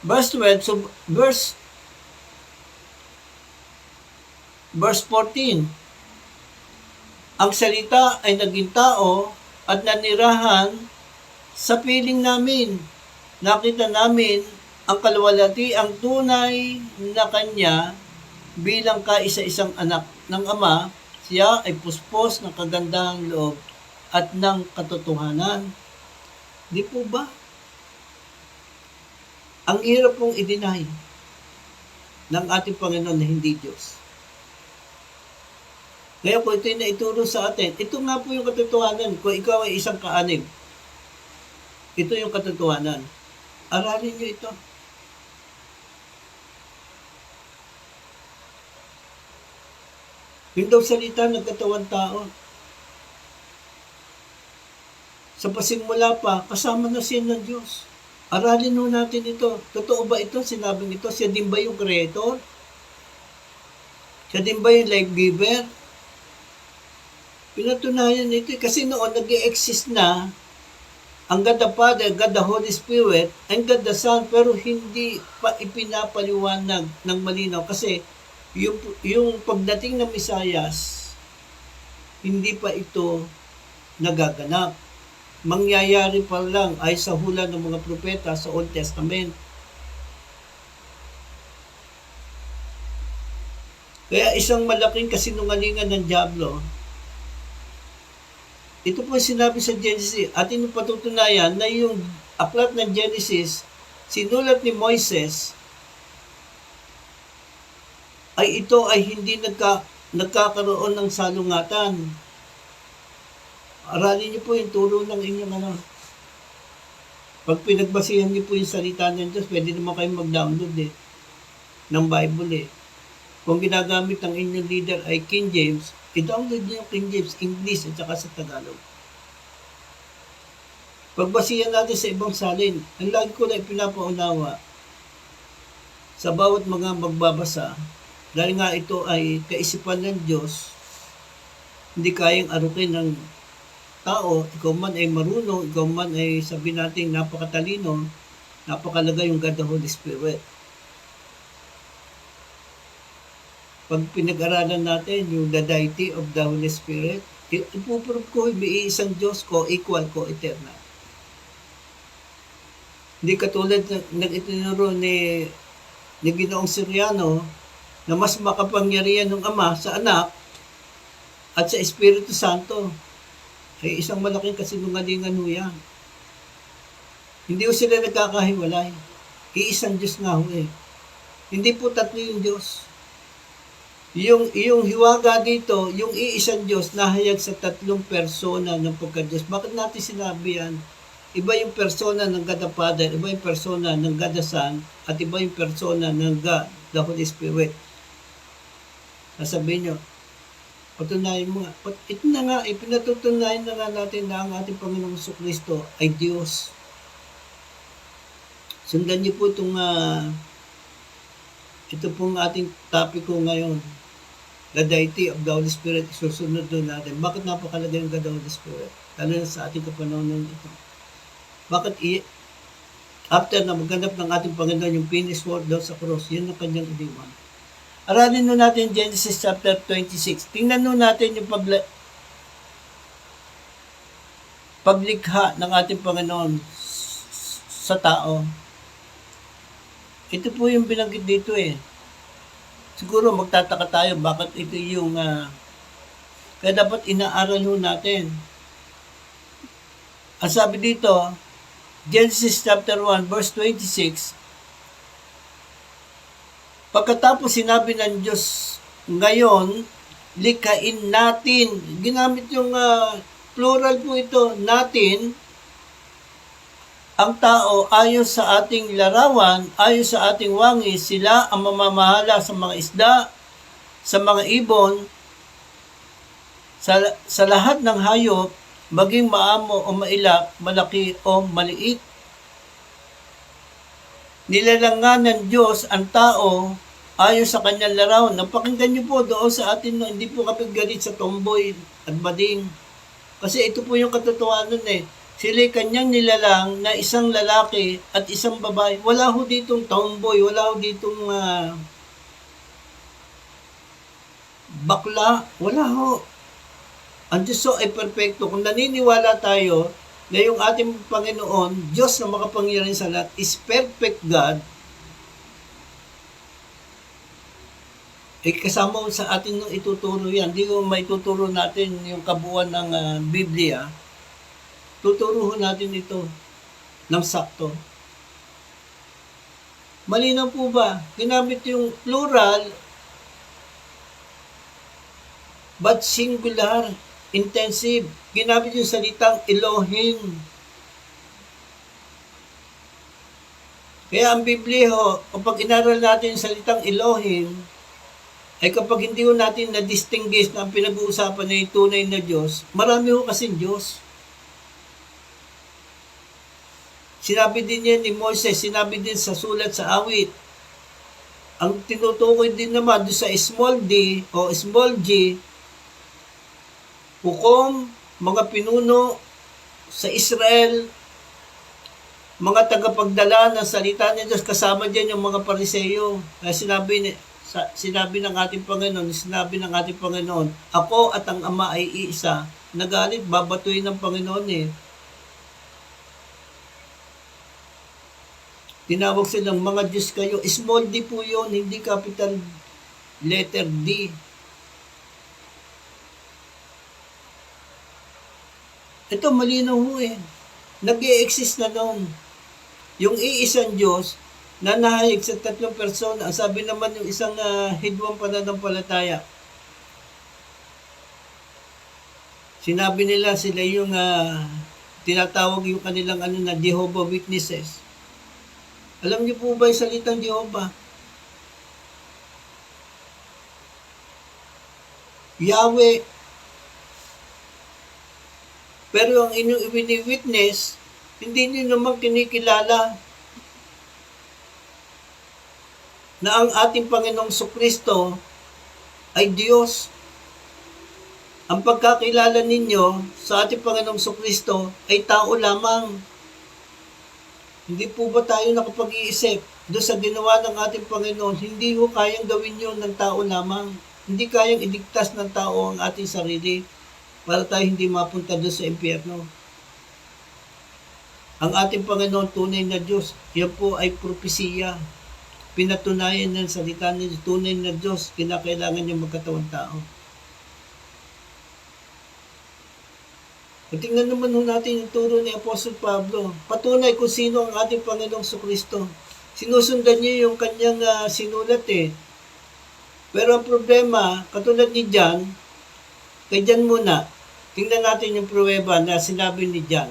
Speaker 1: verse 12, so verse 14, ang salita ay naging tao at nanirahan sa piling namin. Nakita namin ang kaluwalhati, ang tunay na kanya bilang kaisa-isang anak ng Ama. Siya ay puspos ng kagandahang loob at ng katotohanan. Di po ba? Ang hirap pong i-deny ng ating Panginoon na hindi Diyos. Ngayon kung ito yung naituro sa atin, ito nga po yung katotohanan. Kung ikaw ay isang kaanig, ito yung katotohanan. Aralin nyo ito. Yung daw salita nagkatawang tao. Sa pasimula pa, kasama na siya ng Diyos. Aralin mo natin ito. Totoo ba ito? Sinabing ito? Siya din ba yung creator? Siya din ba yung life giver? Pinatunayan ito. Kasi noon, nag-i-exist na ang God the Father, God the Holy Spirit, and God the Son, pero hindi pa ipinapaliwanag ng malinaw. Kasi yung pagdating ng Misayas, hindi pa ito nagaganap. Mangyayari pa lang ay sa hula ng mga propeta sa Old Testament. Kaya isang malaking kasinungalingan ng dyablo, ito po sinabi sa Genesis, at patutunayan na yung aklat ng Genesis, sinulat ni Moises, ay ito ay hindi nagkakaroon ng salungatan. Aralin niyo po yung turo ng inyong Pag pinagbasihan niyo po yung salita ng Diyos, pwede naman kayong mag-download ng Bible Kung ginagamit ng inyong leader ay King James, i-download niyo yung King James, English at saka sa Tagalog. Pagbasihan natin sa ibang salin, ang lagi ko na ipinapaunawa sa bawat mga magbabasa, dahil nga ito ay kaisipan ng Diyos, hindi kayang arukin ng tao, ikaw man ay marunong, ikaw man ay sabi natin napakatalino, napakalaga yung God the Holy Spirit. Pag pinag-aralan natin yung the deity of the Holy Spirit, ipuprove ko may isang Diyos ko, equal ko, eternal. Hindi katulad ng itinuro ni Ginoong Soriano na mas makapangyarihan ng Ama sa Anak at sa Espiritu Santo. Ay isang malaking kasinungalingan ho yan. Hindi ho sila nagkakahiwalay. Iisang Diyos nga ho Hindi po tatlo yung Diyos. Yung hiwaga dito, yung iisang Diyos nahayag sa tatlong persona ng pagka-Diyos. Bakit natin sinabi yan? Iba yung persona ng God the Father, iba yung persona ng God the Son, at iba yung persona ng God the Holy Spirit. Sasabihin nyo, patunayan mo nga. Ito na nga, pinatutunayan na nga natin na ang ating Panginoong Jesucristo ay Diyos. Sundan niyo po itong ito pong ating topic ko ngayon. The deity of the Holy Spirit, susunod doon natin. Bakit napakalaga yung God the Holy Spirit? Lalo na sa ating kapanahonan ito. Bakit after na magganap ng ating Panginoon yung finished work daw sa cross, yun ang kanyang iniwan. Aralin nun natin Genesis chapter 26. Tingnan nun natin yung paglikha ng ating Panginoon sa tao. Ito po yung binanggit dito Siguro magtataka tayo bakit ito yung kaya dapat inaaral ho natin. Ang sabi dito, Genesis chapter 1 verse 26, pagkatapos sinabi ng Diyos, ngayon, likhain natin. Ginamit yung plural po ito, natin, ang tao ayon sa ating larawan, ayon sa ating wangis, sila ang mamamahala sa mga isda, sa mga ibon, sa lahat ng hayop, maging maamo o mailap, malaki o maliit. Nilalangan ng Diyos ang tao ayon sa kanyang larawan. Napakinggan niyo po doon sa atin, no, hindi po kami galit sa tomboy at bading. Kasi ito po yung katotohanan eh. Sila'y kanyang nilalang na isang lalaki at isang babae. Wala ho ditong tomboy, wala ho ditong bakla, wala ho. Ang Diyos ay perfecto. Kung naniniwala tayo na yung ating Panginoon, Diyos na makapangyarihan sa lahat, is perfect God, kasama sa atin nung ituturo yan. Hindi ko maituturo natin yung kabuuan ng Biblia. Tuturuhan natin ito ng sakto. Malinaw po ba? Ginamit yung plural but singular, intensive. Ginamit yung salitang Elohim. Kaya ang Biblia ho, kapag inaral natin yung salitang Elohim, ay kapag hindi ho natin na-distinguish na ang pinag-uusapan na yung tunay na Diyos, marami ho kasing Diyos. Sinabi din yan ni Moses, sinabi din sa sulat sa awit. Ang tinutukoy din naman doon sa small d o small g, hukom, mga pinuno sa Israel, mga tagapagdala ng salita ni Diyos, kasama dyan yung mga pariseyo. Sinabi ng ating Panginoon, ako at ang Ama ay iisa. Nagalit, babatuin ng Panginoon eh. Tinawag silang mga Diyos kayo. Small d po yun, hindi capital letter D. Ito malinaw ho eh. Nag-i-exist na noon. Yung iisang Diyos na nahayag sa 3 persona. Ang sabi naman yung isang hidwang pananampalataya. Sinabi nila sila yung tinatawag yung kanilang na Jehovah Witnesses. Alam niyo po ba yung salitang Jehovah? Yahweh. Pero ang inyong witness, hindi niyo naman kinikilala na ang ating Panginoong Kristo ay Diyos. Ang pagkakilala ninyo sa ating Panginoong Kristo ay tao lamang. Hindi po ba tayo nakapag-iisip doon sa ginawa ng ating Panginoon? Hindi ko kayang gawin yun ng tao lamang. Hindi kayang iligtas ng tao ang ating sarili para tayo hindi mapunta doon sa impyerno. Ang ating Panginoon, tunay na Diyos, yan po ay propesiya. Pinatunayan ng salita ng tunay na Diyos, kinakailangan niya magkatawang tao. At tingnan naman natin yung turo ni Apostol Pablo. Patunay kung sino ang ating Panginoong Kristo. Sinusundan niya yung kanyang sinulat eh. Pero ang problema, katulad ni John, kay John muna, tingnan natin yung pruweba na sinabi ni John.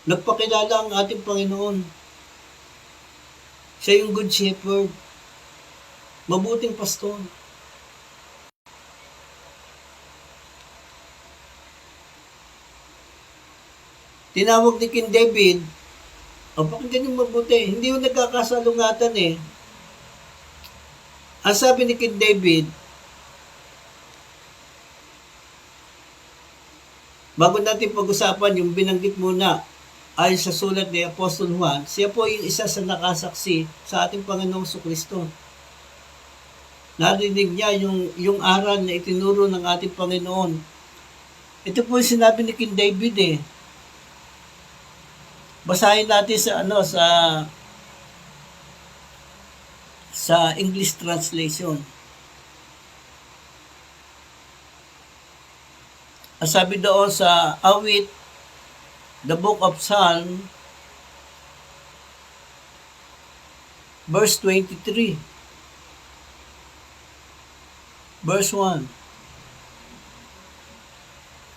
Speaker 1: Nagpakilala ang ating Panginoon. Siya yung good shepherd. Mabuting pastor. Tinawag ni King David, pakinggan yung mabuti, hindi yung nagkakasalungatan eh. Ang sabi ni King David, bago natin pag-usapan yung binanggit muna, ayon sa sulat ni Apostol Juan, siya po yung isa sa nakasaksi sa ating Panginoong Kristo. Narinig niya yung aral na itinuro ng ating Panginoon. Ito po yung sinabi ni King David eh. Basahin natin sa English translation. Ang sabi doon sa awit, the book of Psalm, verse 23, verse 1.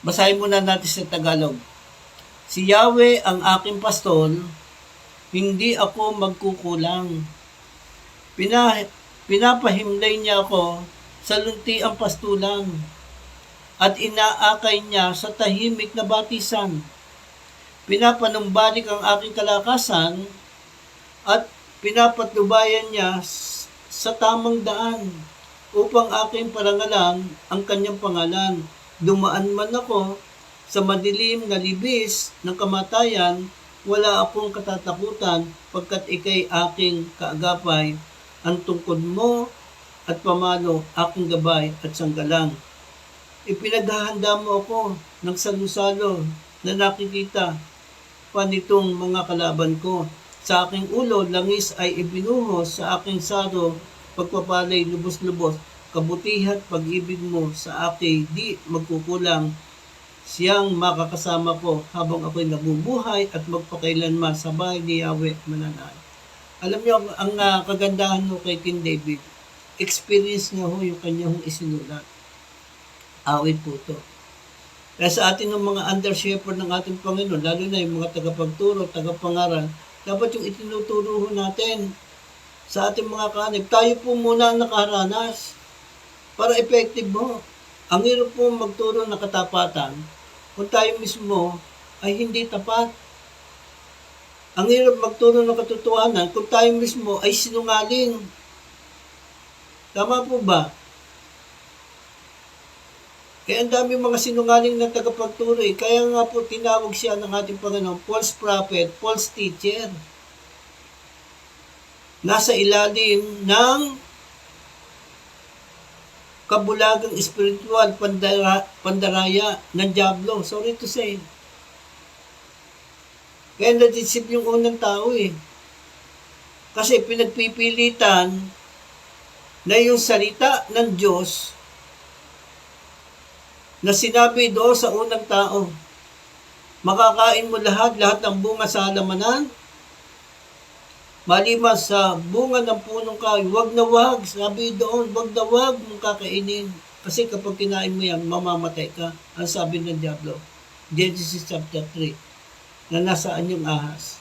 Speaker 1: Basahin muna natin sa Tagalog. Si Yahweh ang aking pastor, hindi ako magkukulang. Pinapahimlay niya ako sa luntiang pastulan at inaakay niya sa tahimik na batisan. Pinapanumbalik ang aking kalakasan at pinapatnubayan niya sa tamang daan upang aking parangalan ang kanyang pangalan. Dumaan man ako sa madilim na libis ng kamatayan, wala akong katatakutan pagkat ikay aking kaagapay. Ang tungkod mo at pamalo, aking gabay at sanggalang. Ipinaghahanda mo ako ng salusalo na nakikita pa nitong mga kalaban ko. Sa aking ulo, langis ay ibinuhos, sa aking saro, pagpapalay lubos-lubos. Kabutihan pag-ibig mo sa akin di magkukulang. Siyang makakasama ko habang ako'y nabubuhay at magpakailanman sa bahay ni Yahweh mananahan. Alam niyo, ang kagandahan mo kay King David, experience niya ho yung kanyang isinulat. Awit po to. Kaya sa atin ng mga under-shepherd ng ating Panginoon, lalo na yung mga tagapagturo, tagapangaral, dapat yung itinuturo natin sa ating mga kanib. Tayo po muna ang nakaranas para effective mo. Ang hirap po magturo ng katapatan kung tayo mismo ay hindi tapat. Ang hirap magturo ng katotohanan kung tayo mismo ay sinungaling. Tama po ba? Kaya ang dami mga sinungaling na tagapagturo. Kaya nga po tinawag siya ng ating Panginoon, false prophet, false teacher. Nasa ilalim ng kabulagang spiritual pandaraya ng Diablo. Sorry to say. Kaya nadisip yung unang tao Kasi pinagpipilitan na yung salita ng Diyos na sinabi doon sa unang tao, makakain mo lahat ng bunga sa halamanan, malimas sa bunga ng punong kahoy, wag na wag, sabi doon, wag na wag mong kakainin. Kasi kapag kinain mo yan, mamamatay ka. Ang sabi ng Diablo, Genesis chapter 3, na nasaan yung ahas.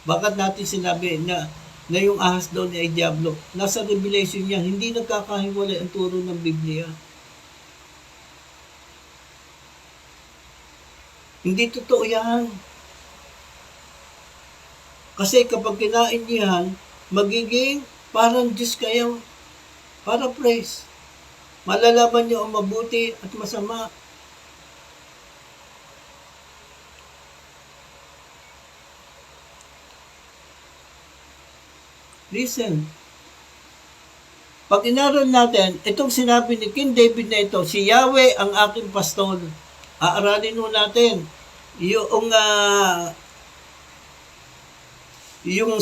Speaker 1: Bakit natin sinabi na yung ahas doon ay Diablo? Nasa Revelation niya, hindi nagkakahiwalay ang turo ng Biblia. Hindi totoo yan. Kasi kapag kinain niyo yan, magiging parang Diyos kayo. Para praise. Malalaman niyo ang mabuti at masama. Listen. Pag inaral natin, itong sinabi ni King David na ito, si Yahweh ang aking pastor. Aaralin mo natin yung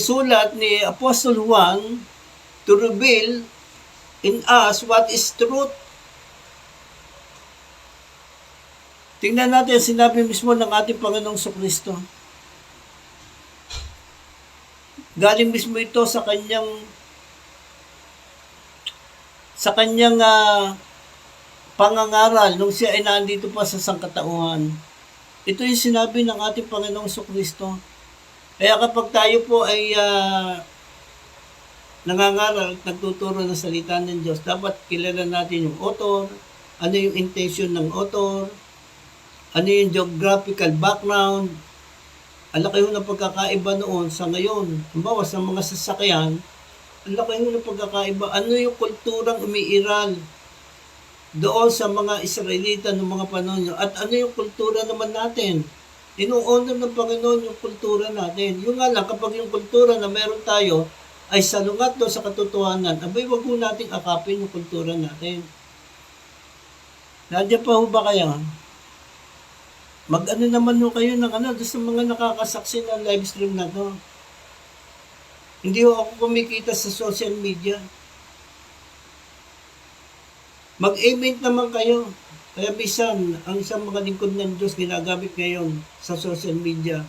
Speaker 1: sulat ni Apostle Juan to reveal in us what is truth. Tingnan natin, sinabi mismo ng ating Panginoong Kristo. Galing mismo ito sa kanyang pangangaral nung siya ay nandito pa sa sangkatauhan. Ito yung sinabi ng ating Panginoong Kristo. Kaya kapag tayo po ay nangangaral at nagtuturo ng salita ng Diyos, dapat kilala natin yung author, ano yung intention ng author, ano yung geographical background. Ang laki ho ng pagkakaiba noon sa ngayon. Halimbawa sa mga sasakyan, ang laki ho ng pagkakaiba. Ano yung kulturang umiiral doon sa mga Israelita ng mga panahon nyo? At ano yung kultura naman natin? Inuunod ng Panginoon yung kultura natin. Yung nga lang, kapag yung kultura na meron tayo ay salungat doon sa katotohanan, abay, wag ho nating akapin yung kultura natin. Nandiyan pa ho ba kayo? Mag-ano naman ho kayo ng doon sa mga nakakasaksi ng live stream na to. Hindi ho ako kumikita sa social media. Mag-amen naman kayo. Kaya bisan, ang isang mga lingkod ng Diyos ginagamit ngayon sa social media.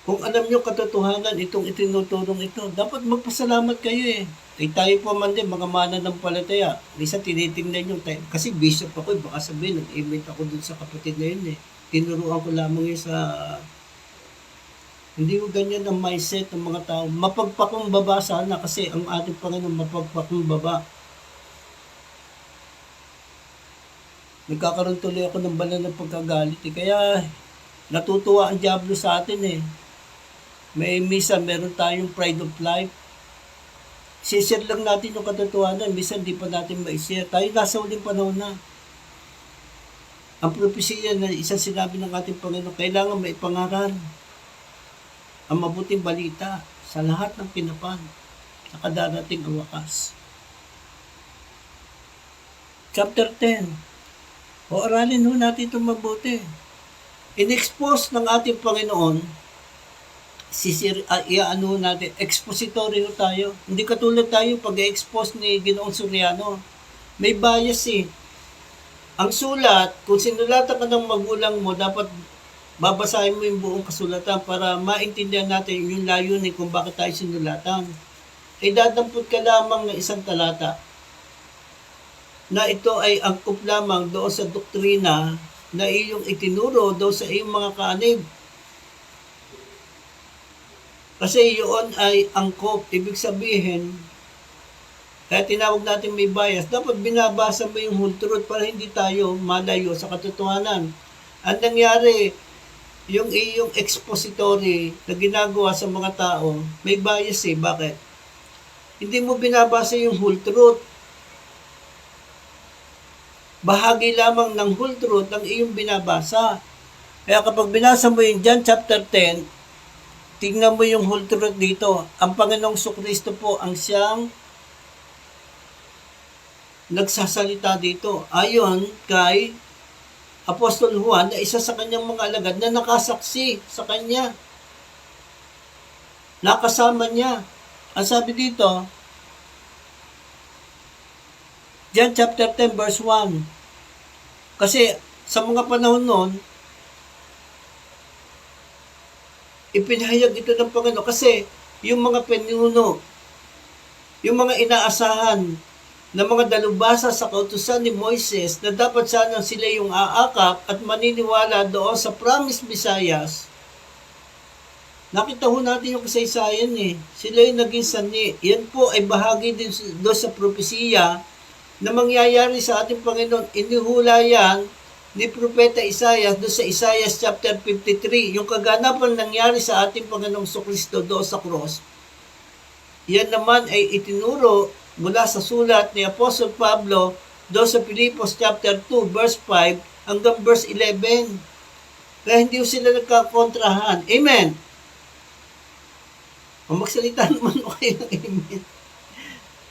Speaker 1: Kung alam nyo katotohanan, itong itinuturong ito, dapat magpasalamat kayo tayo po man din, mga mananampalataya. Minsan tinitingnan nyo tayo. Kasi bishop ako, baka sabihin, nag-amen ako dun sa kapatid na yun Tinuruan ko lamang yun sa... Hindi ko ganyan ang mindset ng mga tao. Mapagpakumbaba sana kasi ang ating Panginoon mapagpakumbaba. Nagkakaroon tuloy ako ng banal ng pagkagalit. Kaya Natutuwa ang Diablo sa atin eh. Meron tayong pride of life. I-share lang natin yung katotohanan. Minsan di pa natin ma-share. Tayo nasa uling panahon na. Ang propesya na isang sinabi ng ating Panginoon, kailangan maipangaral ang mabuting balita sa lahat ng kinapan sa kadarating ang wakas. Chapter 10. O aralin ho natin itong mabuti. In-expose ng ating Panginoon, iaano natin, expository ho tayo. Hindi katulad tayo pag-expose ni Ginoong Soriano. May bias eh. Ang sulat, kung sinulatan ka ng magulang mo, dapat babasahin mo yung buong kasulatan para maintindihan natin yung layunin kung bakit tayo sinulatan. Ay dadampot ka lamang ng isang talata na ito ay angkop lamang doon sa doktrina na iyong itinuro doon sa iyong mga kaanib. Kasi yun ay angkop, ibig sabihin, kaya tinawag natin may bias, dapat binabasa mo yung whole truth para hindi tayo malayo sa katotohanan. Ang nangyari, yung iyong expository na ginagawa sa mga tao, may bias eh. Bakit? Hindi mo binabasa yung whole truth. Bahagi lamang ng whole truth ang iyong binabasa. Kaya kapag binasa mo yung John chapter 10, tingnan mo yung whole truth dito. Ang Panginoong Kristo po ang siyang nagsasalita dito. Ayon kay Apostol Juan na isa sa kanyang mga alagad na nakasaksi sa kanya. Nakasama niya. Ang sabi dito, John chapter 10 verse 1. Kasi sa mga panahon noon, ipinahayag ito ng Panginoon kasi yung mga pinuno, yung mga inaasahan na mga dalubhasa sa kautusan ni Moises na dapat sana sila yung aakap at maniniwala doon sa promised Messias. Nakita ho natin yung kasaysayan eh. Sila yung naging sanhi. Yan po ay bahagi din doon sa propesiya na mangyayari sa ating Panginoon. Inihula yan ni Propeta Isaias doon sa Isaiah chapter 53. Yung kaganapan nangyari sa ating Panginoong Kristo doon sa cross. Yan naman ay itinuro mula sa sulat ni Apostle Pablo doon sa Filipos chapter 2 verse 5 hanggang verse 11. Kaya hindi sila nagkakontrahan. Amen. Magsalita naman o kayo ng amen.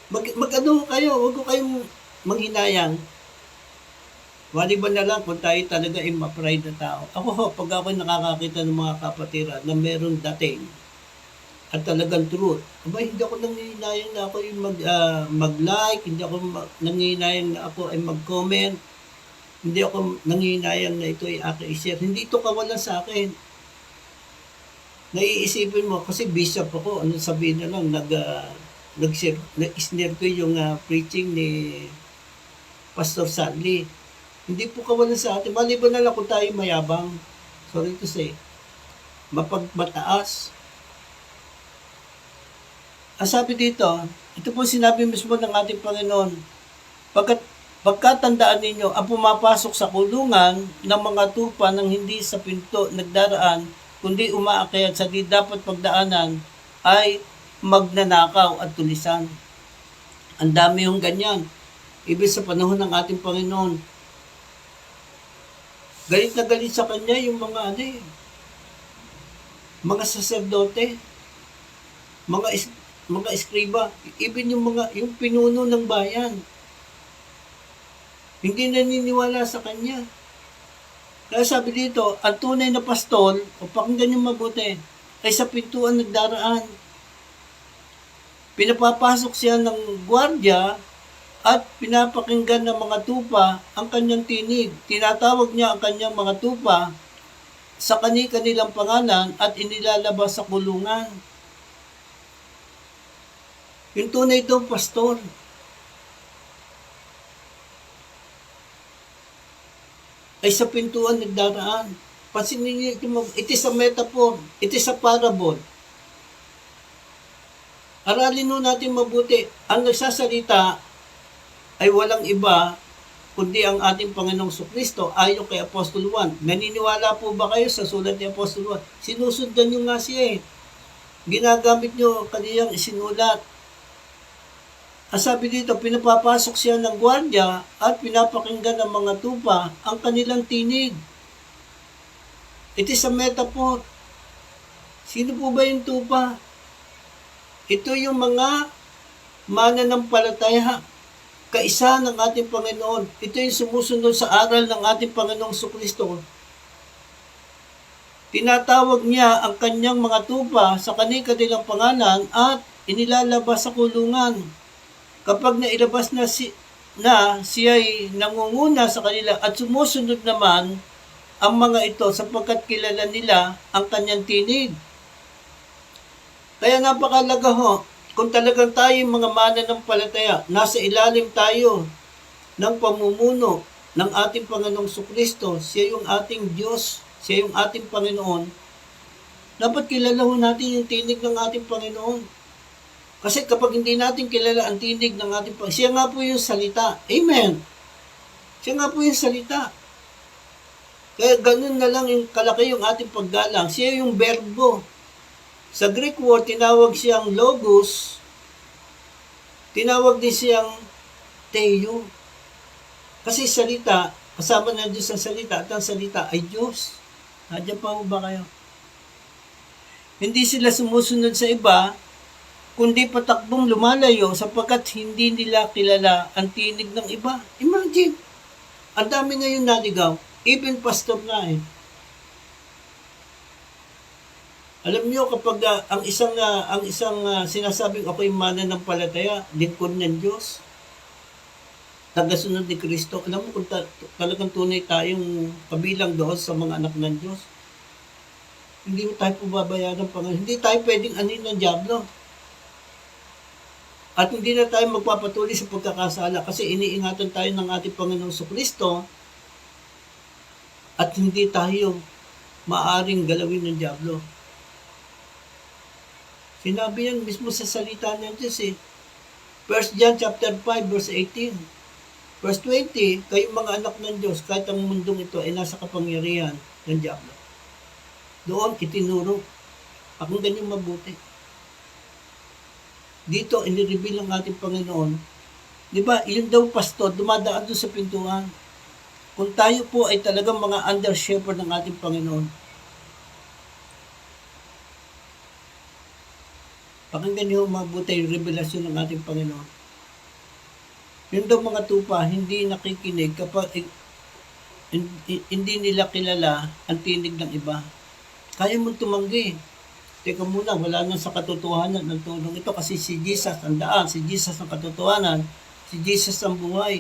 Speaker 1: Mag-ano kayo, huwag ko kayong manghinayang. Maliban na lang kung tayo talaga ay ma-pride na tao. Ako ho, pag ako nakakakita ng mga kapatira na meron dating at talagang truth, hindi ako nangihinayang na ako yung mag-like, hindi ako nangihinayang na ako ay mag-comment, hindi ako nangihinayang na ito ay aking i-share. Hindi ito kawalan sa akin. Naiisipin mo, kasi bishop ako, ano sabihin na lang, nag-snare ko yung preaching ni Pastor Sadly. Hindi po kawalan sa atin. Maliban na lang kung tayo mayabang. Sorry to say. Mapagmataas. Ang sabi dito, ito po sinabi mismo ng ating Panginoon, pagkatandaan ninyo, ang pumapasok sa kulungan ng mga tupa ng hindi sa pinto nagdaraan, kundi umaakyat sa di dapat pagdaanan, ay magnanakaw at tulisan. Ang dami yung ganyan. Ibig sa panahon ng ating Panginoon, galit na galit sa kanya yung mga mga saserdote, mga eskriba, even yung pinuno ng bayan. Hindi naniniwala sa kanya. Kaya sabi dito, ang tunay na pastol, o pakinggan niyo mabuti, ay sa pintuan nagdaraan. Pinapapasok siya ng gwardiya at pinapakinggan ng mga tupa ang kanyang tinig. Tinatawag niya ang kanyang mga tupa sa kanilang pangalan at inilalabas sa kulungan. Yung tunay daw pastor. Ay sa pintuan nagdaraan. Pansinin niyo, it is a metaphor. It is a parable. Aralin nun natin mabuti. Ang nagsasalita ay walang iba kundi ang ating Panginoong Kristo ayon kay Apostol Juan. Naniniwala po ba kayo sa sulat ni Apostol Juan? Sinusundan nyo nga siya eh. Ginagamit nyo kaniyang isinulat. Ang sabi dito, pinapapasok siya ng gwardya at pinapakinggan ng mga tupa ang kanilang tinig. It is a metaphor. Sino po ba yung tupa? Ito yung mga mananampalataya, kaisa ng ating Panginoon. Ito yung sumusunod sa aral ng ating Panginoong Kristo. Tinatawag niya ang kanyang mga tupa sa kanilang pangalan at inilalabas sa kulungan. Kapag nailabas na siya'y nangunguna sa kanila at sumusunod naman ang mga ito sapagkat kilala nila ang kanyang tinig. Kaya napakalaga ho, kung talagang tayo mga mananampalataya, nasa ilalim tayo ng pamumuno ng ating Panginoong Kristo, siya yung ating Diyos, siya yung ating Panginoon, dapat kilala ho natin yung tinig ng ating Panginoon. Kasi kapag hindi natin kilala ang tinig ng ating Panginoon, siya nga po yung salita. Amen. Siya nga po yung salita. Kaya ganun na lang yung kalaki yung ating paggalang. Siya yung verbo. Sa Greek word, tinawag siyang logos. Tinawag din siyang theo. Kasi salita, kasama na Diyos ang salita at ang salita ay Diyos. Nandiyan pa ba kayo? Hindi sila sumusunod sa iba, kundi patakbong lumalayo sapagkat hindi nila kilala ang tinig ng iba. Imagine, ang dami ngayon naligaw, even pastor na eh. Alam niyo kapag ang isang sinasabing ako'y mananampalataya, lingkod ng Diyos, tagasunod ni Kristo, alam mo kung talagang tunay tayong kabilang doon sa mga anak ng Diyos, hindi tayo pababayaan ng Panginoon. Hindi tayo pwedeng anin ng Diablo. At hindi na tayo magpapatuloy sa pagkakasala kasi iniingatan tayo ng ating Panginoong Kristo at hindi tayo maaring galawin ng Diablo. Sinabi yan mismo sa salita ng Diyos eh. 1 John chapter 5 verse 18. Verse 20, kayong mga anak ng Diyos, kahit ang mundong ito ay nasa kapangyarihan ng Diablo. Doon itinuro. Pakinggan niyong mabuti. Dito, inireveal ng ating Panginoon. Di ba, yun daw pastor, dumadaan doon sa pintuan. Kung tayo po ay talagang mga under shepherd ng ating Panginoon, pakinggan niyo mabuti yung revelasyon ng ating Panginoon. Yun daw mga tupa, hindi nakikinig kapag hindi nila kilala ang tinig ng iba. Kaya mo tumanggi. Teka muna, wala nang sa katotohanan ng tulong ito kasi si Jesus ang daan, si Jesus ang katotohanan, si Jesus ang buhay.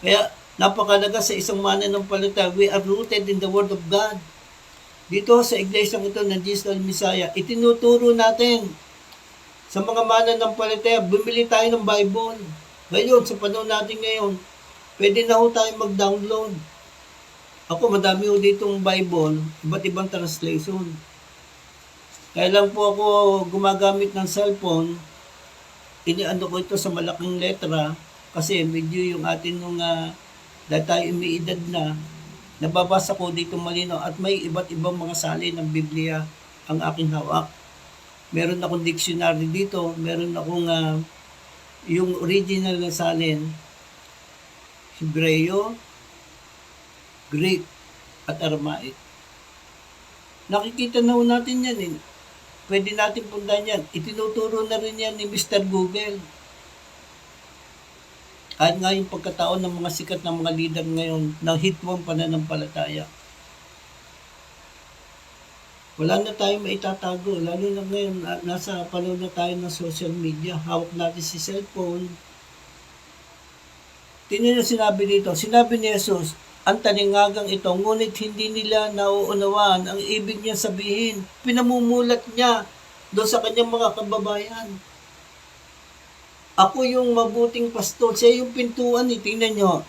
Speaker 1: Kaya napakalaga sa isang mananampalataya, we are rooted in the Word of God. Dito sa iglesia ito ng Jesus Messiah, itinuturo natin sa mga mananampalataya, bumili tayo ng Bible. Ngayon, sa panahon natin ngayon, pwede na ho tayo mag-download. Ako, madami ho ditong Bible, iba't ibang translation. Kaya lang po ako gumagamit ng cellphone, iniano ko ito sa malaking letra kasi medyo yung atin nung dahil tayo umiidad na, nababasa ko dito malino at may iba't ibang mga salin ng Biblia ang aking hawak. Meron akong dictionary dito, meron akong yung original na salin, Hebreo, Greek, at Aramaic. Nakikita na natin yan eh. Pwede natin pundan yan. Itinuturo na rin yan ni Mr. Google. Kahit nga yung pagkataon ng mga sikat ng mga leader ngayon ng hitwang pananampalataya. Wala na tayong maitatago. Lalo na ngayon, nasa panahon na tayo ng social media. Hawak natin si cellphone. Tingnan na sinabi dito. Sinabi ni Jesus, ang talingagang ito, ngunit hindi nila nauunawaan ang ibig niya sabihin. Pinamumulat niya doon sa kanyang mga kababayan. Ako yung mabuting pastor, siya yung pintuan, tingnan nyo.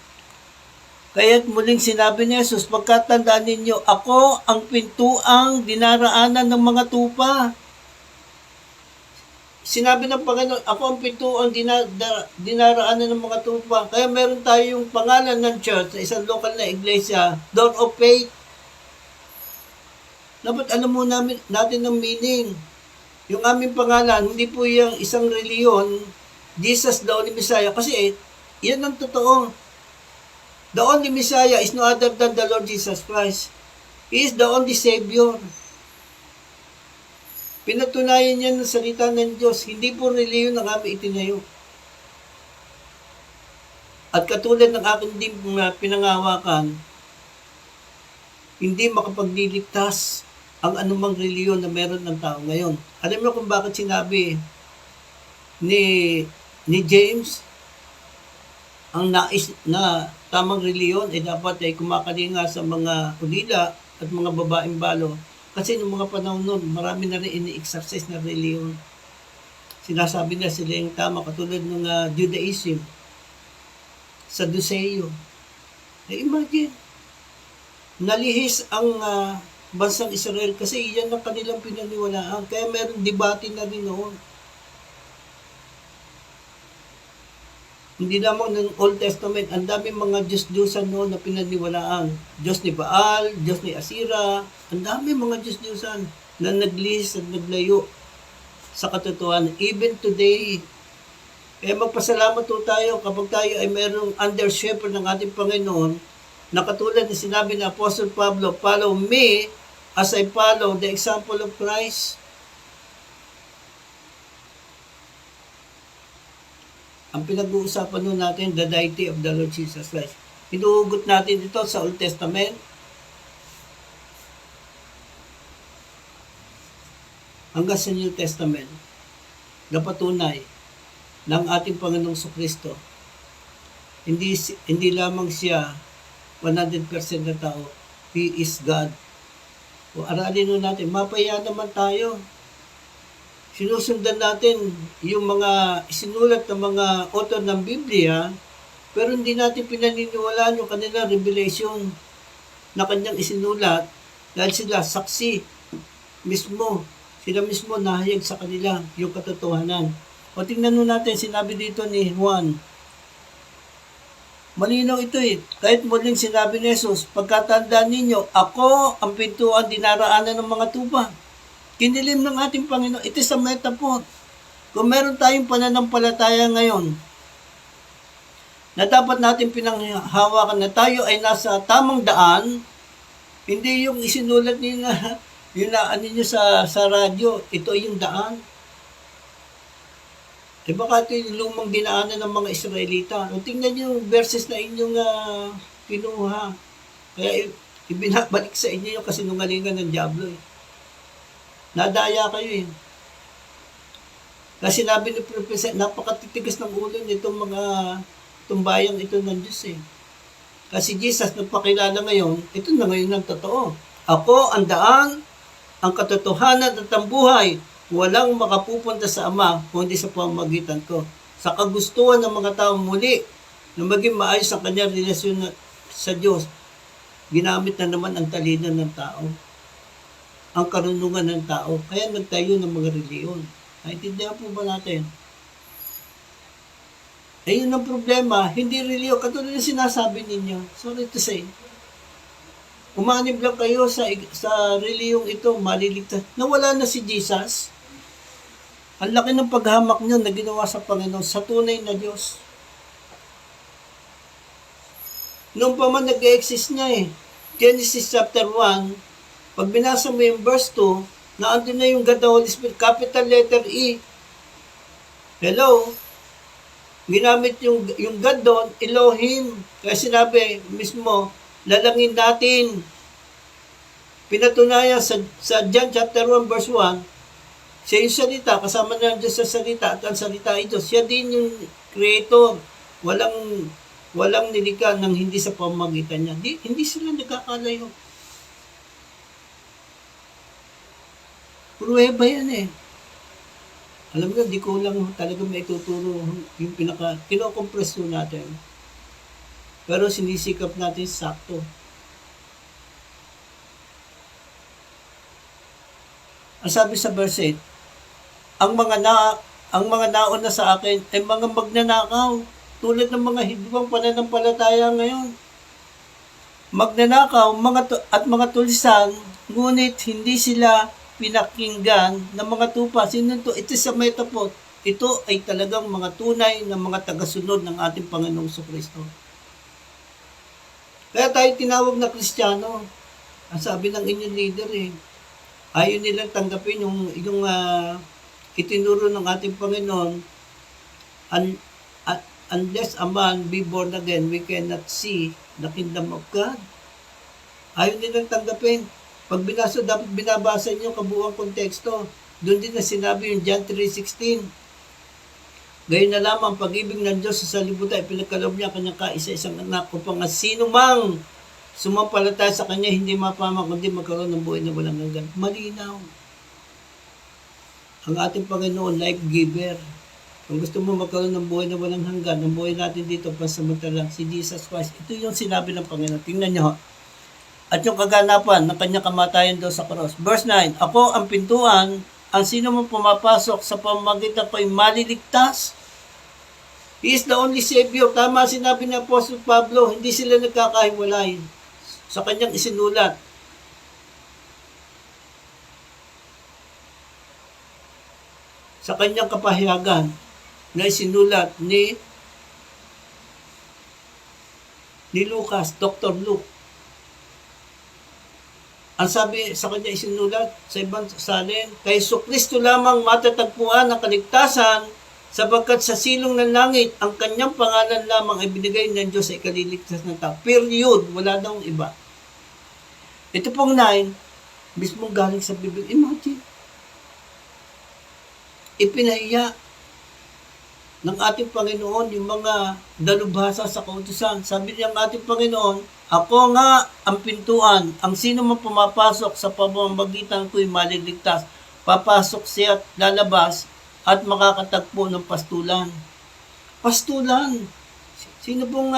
Speaker 1: Kaya't muling sinabi ni Jesus, pagkatandaan ninyo, ako ang pintuang dinaraanan ng mga tupa. sinabi ng Panginoon, ako ang pintuang dinaraanan ng mga tupa. Kaya meron tayong pangalan ng church sa isang local na iglesia, Door of Faith. Dapat alam mo natin ng meaning. Yung aming pangalan, hindi po yung isang reliyon, Jesus the only Messiah. Kasi yan ang totoo. The only Messiah is no other than the Lord Jesus Christ. He is the only Savior. Pinatunayan niya ng salita ng Diyos, hindi po reliyon ang aming itinayo. At katulad ng aking din pinangawakan, hindi makapagliligtas ang anumang reliyon na meron ng tao ngayon. Alam mo kung bakit sinabi ni James, ang nais na tamang reliyon ay dapat ay kumakalinga sa mga ulila at mga babaeng balo. Kasi noong mga panahon noon, marami na rin ini-exercise na reliyon. Sinasabi na sila yung tama, katulad ng Judaism, Sadduceo. Imagine, nalihis ang bansang Israel kasi iyan ang kanilang pinaniwalaan. Kaya meron debate na rin noon. Hindi lamang ng Old Testament, ang daming mga Diyos-Diyosan noon na pinaniwalaan. Diyos ni Baal, Diyos ni Asira, ang daming mga Diyos-Diyosan na naglihis at naglayo sa katotohanan. Even today, kaya magpasalamat po tayo kapag tayo ay mayroong under shepherd ng ating Panginoon, na katulad na sinabi ni Apostle Pablo, follow me as I follow the example of Christ. Ang pinag-uusapan nun natin, the deity of the Lord Jesus Christ. Hinuhugot natin ito sa Old Testament. Hanggang sa New Testament, na patunay ng ating Panginoong Kristo. Hindi lamang siya 100% na tao. He is God. O aralin nun natin, mapaya naman tayo. Sinusundan natin yung mga isinulat ng mga author ng Biblia, pero hindi natin pinaniniwalaan yung kanilang revelation na kanyang isinulat dahil sila saksi mismo. Sila mismo nahayag sa kanila yung katotohanan. O tingnan natin, sinabi dito ni Juan. Malinaw ito eh. Kahit muling sinabi ni Jesus, pagkatandaan ninyo, ako ang pintuan dinaraanan ng mga tupa. Kinilim ng ating Panginoon. It is a metaphor. Kung meron tayong pananampalataya ngayon, na dapat natin pinanghawakan na tayo ay nasa tamang daan, hindi yung isinulat niyo na, yun na ano nyo sa radyo, ito yung daan. E baka ito yung lumang dinaanan ng mga Israelita. O tingnan nyo yung verses na inyong kinuha. Kaya ibinabalik sa inyo yung kasinungalingan ng Diablo eh. Nadaya kayo eh. Kasi sinabi ni Prophet, napakatitigas ng ulo nitong mga tumbayang ito ng Diyos eh. Kasi Jesus nagpakilala ngayon, ito na ngayon ang totoo. Ako ang daan, ang katotohanan at ang buhay. Walang makapupunta sa Ama kundi sa pamamagitan ko. Sa kagustuhan ng mga tao muli na maging maayos ang kanyang relasyon sa Diyos, ginamit na naman ang talino ng tao, ang karunungan ng tao. Kaya nagtayo ng mga reliyon. Naintindihan po ba natin? Ayun ang problema, hindi reliyon. Katulad na sinasabi ninyo, sorry to say, umanib lang kayo sa reliyong ito, maliligtas. Nawala na si Jesus. Ang laki ng paghamak niyo na ginawa sa Panginoon sa tunay na Diyos. Noong pa man nag-exist niya eh. Genesis chapter 1, pag binasa mo yung verse 2, na andun na yung God the Holy Spirit, capital letter E. Hello? Ginamit yung God doon, Elohim. Kaya sinabi mismo, lalangin natin. Pinatunayan sa John chapter 1 verse 1, siya yung salita, kasama na Diyos sa salita, at ang salita ay Diyos. Siya din yung creator. Walang nilikha ng hindi sa pamamagitan niya. Hindi sila nagkakalayo. Pruweba yan eh. Alam mo, di ko lang talaga may tuturo yung kinokompreso natin. Pero sinisikap natin sakto. Ang sabi sa verse 8, ang mga ang mga nauna sa akin ay mga magnanakaw. Tulad ng mga hidwang pananampalataya ngayon. Magnanakaw at mga tulisan, ngunit hindi sila pinakinggan ng mga tupa. Sino to? Ito sa metapot. Ito ay talagang mga tunay na mga tagasunod ng ating Panginoong Kristo. Kaya tayo tinawag na Kristiyano. Ang sabi ng inyong leader ayaw nilang tanggapin yung itinuro ng ating Panginoon, unless a man be born again, we cannot see the kingdom of God. Ayaw nilang tanggapin. Pag dapat binabasa niyo kabuuang konteksto. Doon din na sinabi yung John 3:16. Gayon na lamang ang pag-ibig ng Diyos sa salibutan, pinagkaloob niya kanyang kaisa-isang anak upang sino mang sumampalataya sa kanya, hindi mapahamak, kundi magkaroon ng buhay na walang hanggan. Malinaw. Ang ating Panginoon, life giver. Kung gusto mo magkaroon ng buhay na walang hanggan, ang buhay natin dito, pansamantala, si Jesus Christ. Ito yung sinabi ng Panginoon. Tingnan niyo. At yung kaganapan ng kanyang kamatayan daw sa cross. Verse 9, ako ang pintuan, ang sino man pumapasok sa pamamagitan ko ay maliligtas. He is the only Savior. Tama sinabi ni Apostle Pablo, hindi sila nagkakahiwalay sa kanyang isinulat. Sa kanyang kapahayagan na isinulat ni Lucas, Dr. Luke. Ang sabi sa kanya isinulat sa ibang salin, kay Kristo lamang matatagpuan ang kaligtasan, sapagkat sa silong ng langit, ang kanyang pangalan lamang ay binigay ng Diyos ay kaliligtas ng tao. Period. Wala daw iba. Ito pong 9, mismong galing sa Biblia. Imagine. Ipinahiya ng ating Panginoon yung mga dalubhasa sa kautusan. Sabi niya ng ating Panginoon, ako nga ang pintuan, ang sino man pumapasok sa pamamagitan ko'y maliligtas. Papasok siya at lalabas at makakatagpo ng pastulan. Pastulan. Sino pong,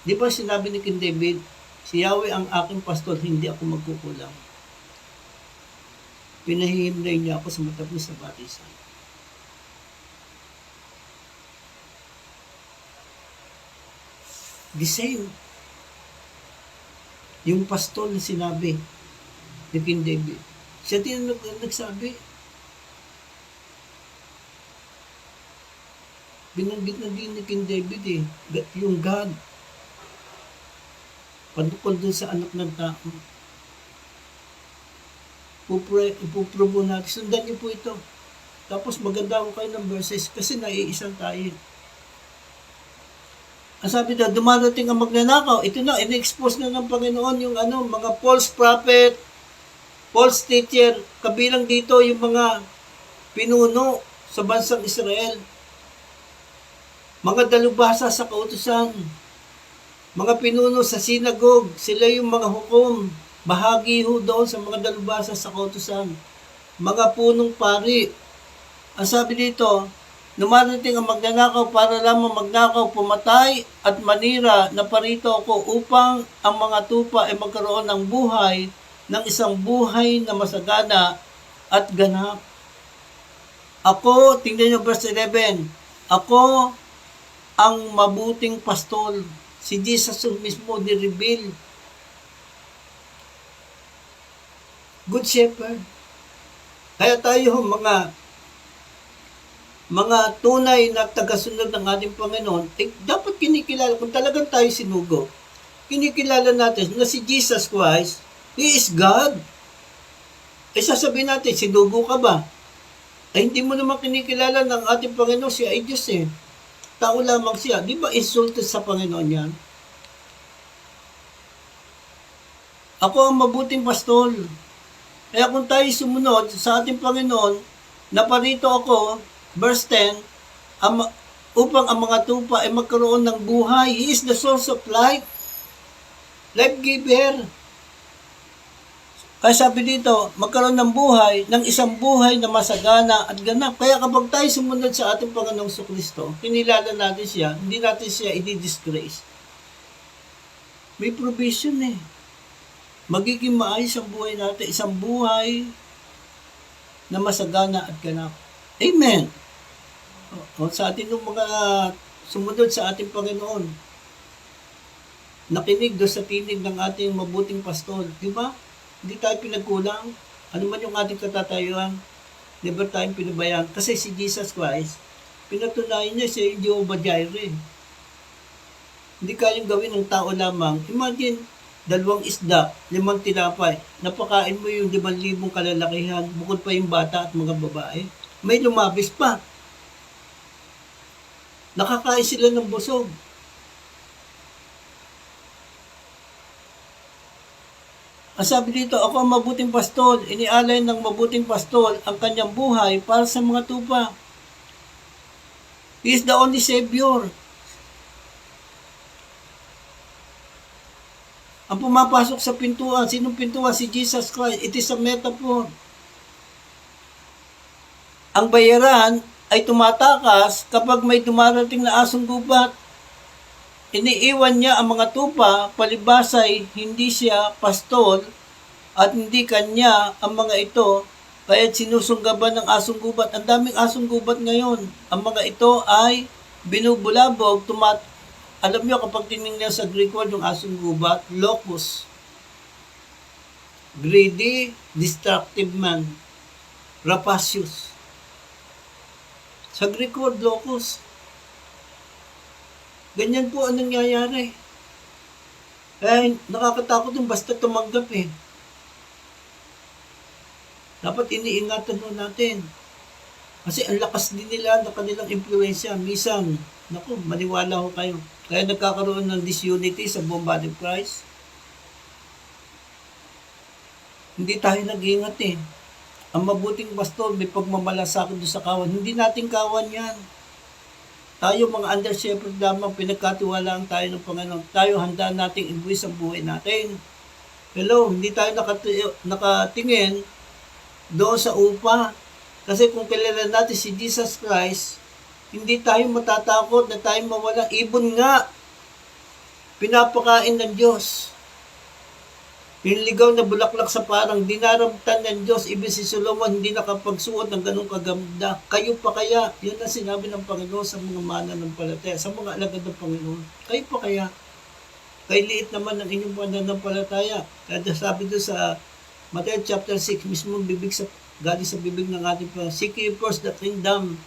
Speaker 1: di ba sinabi ni King David, si Yahweh ang aking pastol, hindi ako magkukulang. Pinahihimlay niya ako sa matapos na batisan. The same. Yung pastol na sinabi ni King David. Siya din nagsabi. Binanggit na din ni King David yung God. Patungkol dun sa anak ng tao. Ipuprobo natin. Sundan niyo po ito. Tapos maganda ko kayo ng verses kasi naiisang tayo. Ang sabi daw, dumarating ang magnanakaw. Ito na, in-expose na ng Panginoon yung mga false prophet, false teacher. Kabilang dito yung mga pinuno sa bansang Israel. Mga dalubhasa sa kautusan. Mga pinuno sa sinagog. Sila yung mga hukom. Bahagi ho doon sa mga dalubhasa sa kautusan. Mga punong pari. Ang sabi dito, dumarating ang magnanakaw para lamang magnakaw, pumatay at manira na parito ako upang ang mga tupa ay magkaroon ng buhay, ng isang buhay na masagana at ganap. Ako, tingnan niyo verse 11, ako ang mabuting pastol. Si Jesus mismo ni-reveal. Good shepherd. Kaya tayo mga tunay na tagasunod ng ating Panginoon, dapat kinikilala, kung talagang tayo sinugo, kinikilala natin na si Jesus Christ, He is God. Sasabihin natin, sinugo ka ba? Hindi mo naman kinikilala ng ating Panginoon, siya ay Diyos Tao lamang siya. Di ba insulted sa Panginoon yan? Ako ang mabuting pastol. Kaya kung tayo sumunod sa ating Panginoon, naparito ako, verse 10, upang ang mga tupa ay magkaroon ng buhay. He is the source of life. Life giver. Kaya sabi dito, magkaroon ng buhay, ng isang buhay na masagana at ganap. Kaya kapag tayo sumunod sa ating Panginoong Kristo, kinilala natin siya, hindi natin siya i-disgrace. May provision Magiging maayos ang buhay natin, isang buhay na masagana at ganap. Amen. O, sa atin ng mga sumunod sa ating Panginoon, nakinig do sa tinig ng ating mabuting pastol. Di ba? Hindi tayo pinagkulang. Ano man yung ating katatayuan, never tayong pinabayaan. Kasi si Jesus Christ, pinatunayan niya siya yung Jehovah Jireh. Hindi kayang gawin ng tao lamang. Imagine, 2 isda, 5 tinapay. Napakain mo yung 5,000 kalalakihan, bukod pa yung bata at mga babae. May lumabis pa. Nakakain sila ng busog. Ang sabi dito, ako ang mabuting pastol, inialay ng mabuting pastol ang kanyang buhay para sa mga tupa. He is the only Savior. Ang pumapasok sa pintuan, sinong pintuan? Si Jesus Christ. It is a metaphor. Ang bayaran ay tumatakas kapag may dumarating na asong gubat. Iniiwan niya ang mga tupa, palibasay hindi siya pastol at hindi kanya ang mga ito, kaya't sinusunggaban ng asong gubat. Ang daming asong gubat ngayon. Ang mga ito ay binubulabog, alam niyo kapag tinignan sa Greek word yung asong gubat, locus. Greedy, destructive man. Rapacious. Sa Greek word, locus. Ganyan po ang nangyayari. Kaya nakakatakot yung basta tumanggap eh. Dapat iniingatan mo natin. Kasi ang lakas din nila ng kanilang impluensya. Minsan, naku, maniwala ko kayo. Kaya nagkakaroon ng disunity sa buong body of Christ. Hindi tayo nag-iingat eh. Ang mabuting pastor, may pagmamalasakit doon sa kawan. Hindi natin kawan yan. Tayo mga under shepherd lamang, pinagkatiwalaan tayo ng Panginoon. Tayo handa nating ibuwis ang buhay natin. Hello, hindi tayo nakatingin doon sa upa. Kasi kung kilala natin si Jesus Christ, hindi tayo matatakot na tayo mawala. Ibon nga, pinapakain ng Diyos. Yung ligaw na bulaklak sa parang dinaramtan ng Diyos. Ibig si Solomon hindi nakapagsuot ng ganong kaganda. Kayo pa kaya? Yan ang sinabi ng Panginoon sa mga mananampalataya, sa mga alagad ng Panginoon. Kayo pa kaya? Kay liit naman ang inyong mananampalataya. Kaya sabi doon sa Matthew chapter 6, mismo galing sa bibig ng ating Panginoon. Seek ye first the kingdom.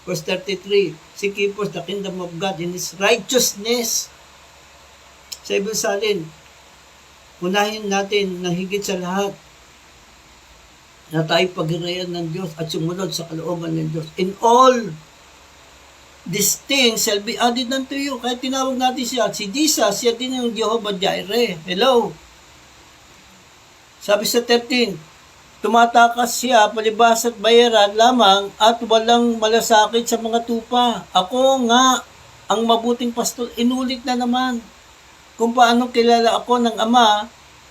Speaker 1: Verse 33, seek ye first the kingdom of God in His righteousness. Sa ibang salin, unahin natin na higit sa lahat na tayo paghirayan ng Diyos at sumunod sa kalooban ng Diyos. In all these things shall be added unto you. Kaya tinawag natin siya, si Jesus, siya din yung Jehovah Jireh. Hello? Sabi sa 13, tumatakas siya, palibas at bayaran lamang at walang malasakit sa mga tupa. Ako nga ang mabuting pastol. Inulit na naman kung paano kilala ako ng Ama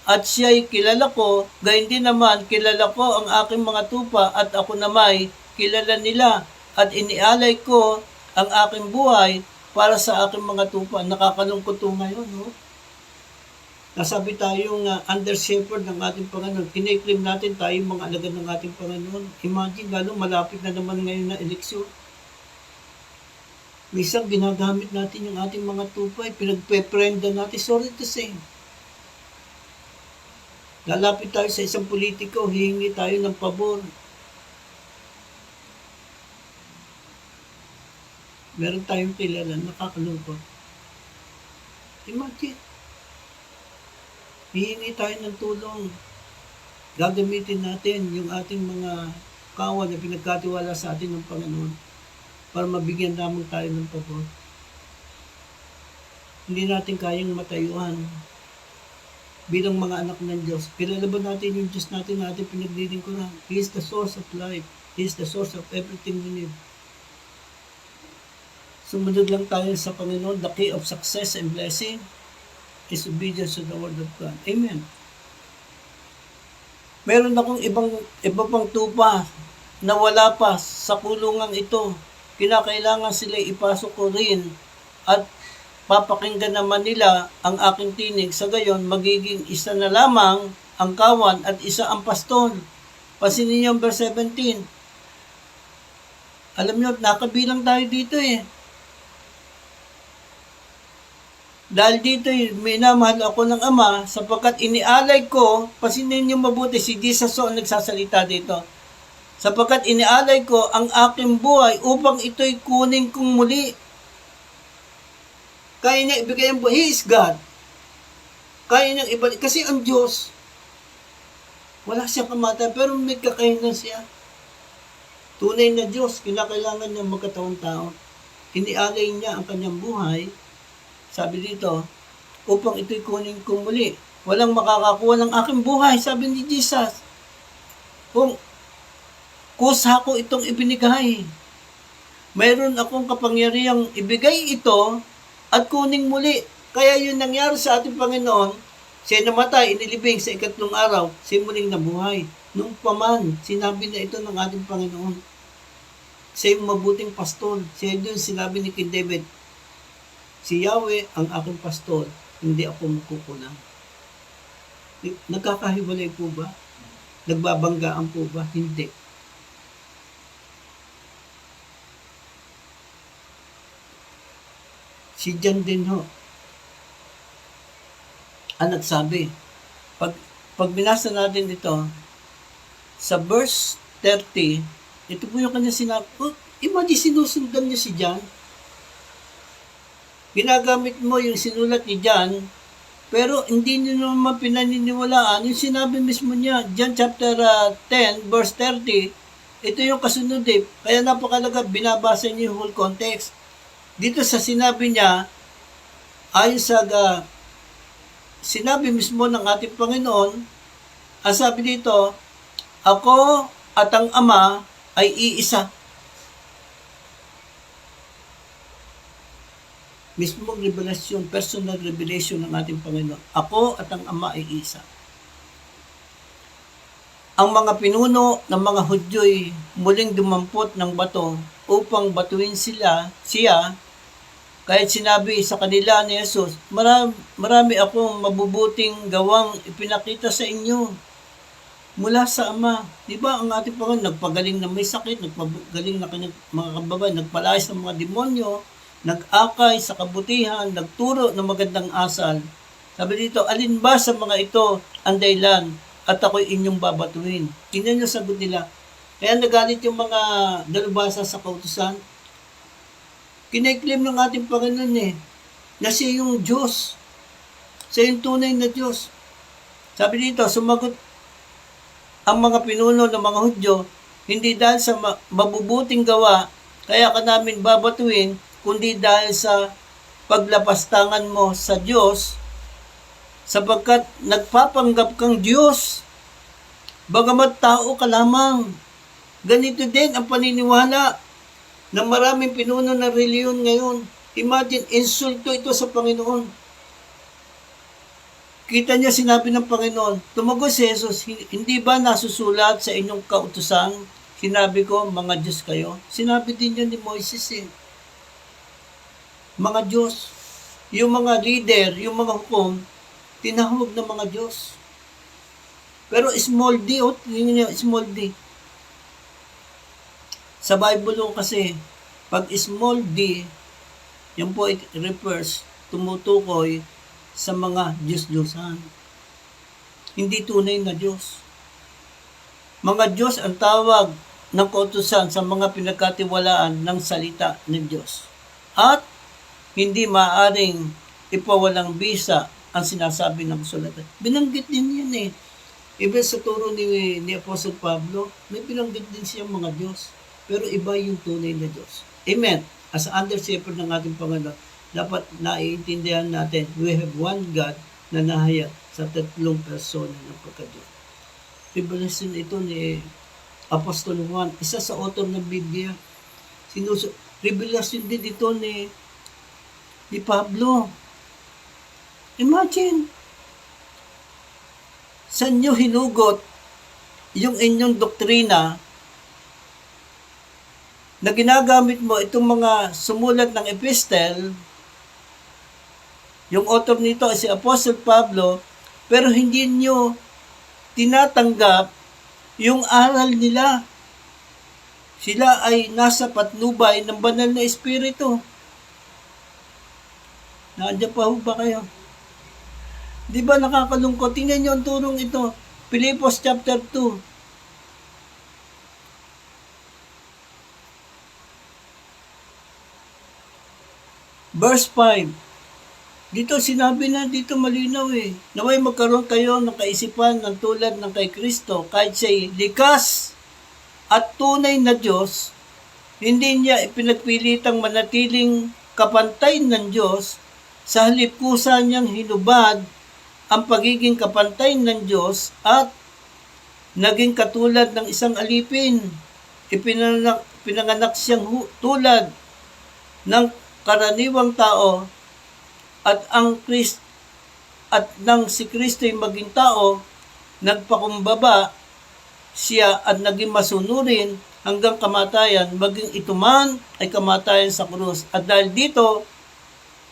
Speaker 1: at siya'y kilala ko, gayon din naman kilala ko ang aking mga tupa at ako namay kilala nila at inialay ko ang aking buhay para sa aking mga tupa. Nakakalungkot to ngayon, no? Nasabi tayong under shepherd ng ating Panginoon. Kiniklaim natin tayo mga alagad ng ating Panginoon. Imagine, lalo malapit na naman ngayon na eleksyon. Minsan ginagamit natin yung ating mga tupay, pinagpe-prenda natin. Sorry to say. Lalapit tayo sa isang politiko, hihingi tayo ng pabor. Meron tayong kilala, nakakalungkot. Imagine. Hihingi tayo ng tulong. Gagamitin natin yung ating mga kawan na pinagkatiwala sa atin ng Panginoon para mabigyan lamang tayo ng pabor. Hindi natin kayang matayuan bilang mga anak ng Diyos. Kilala ba natin yung Diyos natin na ating pinaglilingkuran? He is the source of life. He is the source of everything we need. Sumunod lang tayo sa Panginoon. The key of success and blessing is obedience to the word of God. Amen. Meron akong iba pang tupa na wala pa sa kulungang ito. Kinakailangan sila ipasok ko rin at papakinggan naman nila ang aking tinig. Sa gayon, magiging isa na lamang ang kawan at isa ang pastol. Pasinin niyo ang verse 17. Alam niyo, nakabilang tayo dito eh. Dahil dito, minamahal ako ng Ama sapagkat inialay ko, pasinin niyo mabuti, si Jesus ang nagsasalita dito. Sapagkat inialay ko ang aking buhay upang ito'y kunin kong muli. Kaya niya ibigay ang buhay. He is God. Kaya niyang ibalik. Kasi ang Diyos, wala siyang kamatayan, pero may kakayanan siya. Tunay na Diyos, kinakailangan niya magkatawang tao. Inialay niya ang kanyang buhay, sabi dito, upang ito'y kunin kong muli. Walang makakakuha ng aking buhay, sabi ni Jesus. Kung kusa ko itong ibinigay, mayroon akong kapangyarihang ibigay ito at kuning muli. Kaya yun nangyari sa ating Panginoon, siya namatay, inilibing sa 3 araw, siya muling nabuhay. Nung paman, sinabi na ito ng ating Panginoon. Siya yung mabuting pastor. Siya yun sinabi ni King David, si Yahweh ang aking pastor, hindi ako makukulang. Nagkakahiwalay po ba? Nagbabanggaan po ba? Hindi. Si John din ho, ang nagsabi, pag binasa natin ito, sa verse 30, ito po yung kanya sinabi, imagine sinusundan niya si John. Ginagamit mo yung sinulat ni John, pero hindi niyo naman pinaniniwalaan yung sinabi mismo niya. John chapter 10, verse 30, ito yung kasunod eh. Kaya napakalaga, binabasa niyo yung whole context. Dito sa sinabi niya, ayon sa sinabi mismo ng ating Panginoon, ang sabi dito, ako at ang Ama ay iisa. Mismong revelasyon, personal revelation ng ating Panginoon. Ako at ang Ama ay isa. Ang mga pinuno ng mga Hudyo'y muling dumampot ng bato upang batuin siya, kahit sinabi sa kanila ni Jesus, marami akong mabubuting gawang ipinakita sa inyo mula sa Ama. Di ba ang ating Panginoon nagpagaling na may sakit, nagpagaling na kanyang mga kababayan, nagpalayas ng mga demonyo, nag-akay sa kabutihan, nagturo ng magandang asal. Sabi dito, alin ba sa mga ito ang dahilan at ako'y inyong babatuin? Tingnan niyo sagot nila. Kaya nagalit yung mga dalubhasa sa kautusan. Kinaiklaim ng ating Panginoon na siya yung Diyos. Siya yung tunay na Diyos. Sabi dito, sumagot ang mga pinuno ng mga Hudyo, hindi dahil sa mabubuting gawa, kaya ka namin babatuin, kundi dahil sa paglapastangan mo sa Diyos, sapagkat nagpapanggap kang Diyos, bagamat tao ka lamang. Ganito din ang paniniwala ng maraming pinuno ng reliyon ngayon. Imagine, insulto ito sa Panginoon. Kita niya sinabi ng Panginoon, tumagot si Jesus, hindi ba nasusulat sa inyong kautusan? Sinabi ko, mga Diyos kayo. Sinabi din yun ni Moises Mga Diyos. Yung mga leader, yung mga hukom, tinahog ng mga Diyos. Pero small d, small d. Sa Bible kasi, pag small d, yan po it refers, tumutukoy sa mga Diyos-Diyosan. Hindi tunay na Diyos. Mga Diyos ang tawag ng kautusan sa mga pinagkatiwalaan ng salita ng Diyos. At hindi maaring ipawalang bisa ang sinasabi ng sulatan. Binanggit din yan Even sa turo ni Apostle Pablo, may binanggit din siya mga Diyos. Pero iba yung tunay na Diyos. Amen. As under shepherd ng ating Panginoon, dapat naiintindihan natin, we have one God na nahayag sa 3 persona ng pagka-Diyos. Revelation ito ni Apostol Juan, isa sa author ng Biblia. Revelation din ito ni Pablo. Imagine, saan nyo hinugot yung inyong doktrina na ginagamit mo itong mga sumulat ng epistle, yung author nito ay si Apostle Pablo, pero hindi nyo tinatanggap yung aral nila. Sila ay nasa patnubay ng banal na espiritu. Nandiyan pa ho ba kayo? Di ba nakakalungkot? Tingnan niyo ang turong ito. Pilipos chapter 2. Verse 5. Dito sinabi na dito malinaw naway magkaroon kayo ng kaisipan ng tulad ng kay Kristo, kahit siya'y likas at tunay na Diyos, hindi niya ipinagpilitang manatiling kapantay ng Diyos, sa halip kusa niyang hinubad ang pagiging kapantay ng Diyos at naging katulad ng isang alipin. Pinanganak siyang tulad ng karaniwang tao, at nang si Kristo'y maging tao, nagpakumbaba siya at naging masunurin hanggang kamatayan, maging ito man ay kamatayan sa krus. At dahil dito,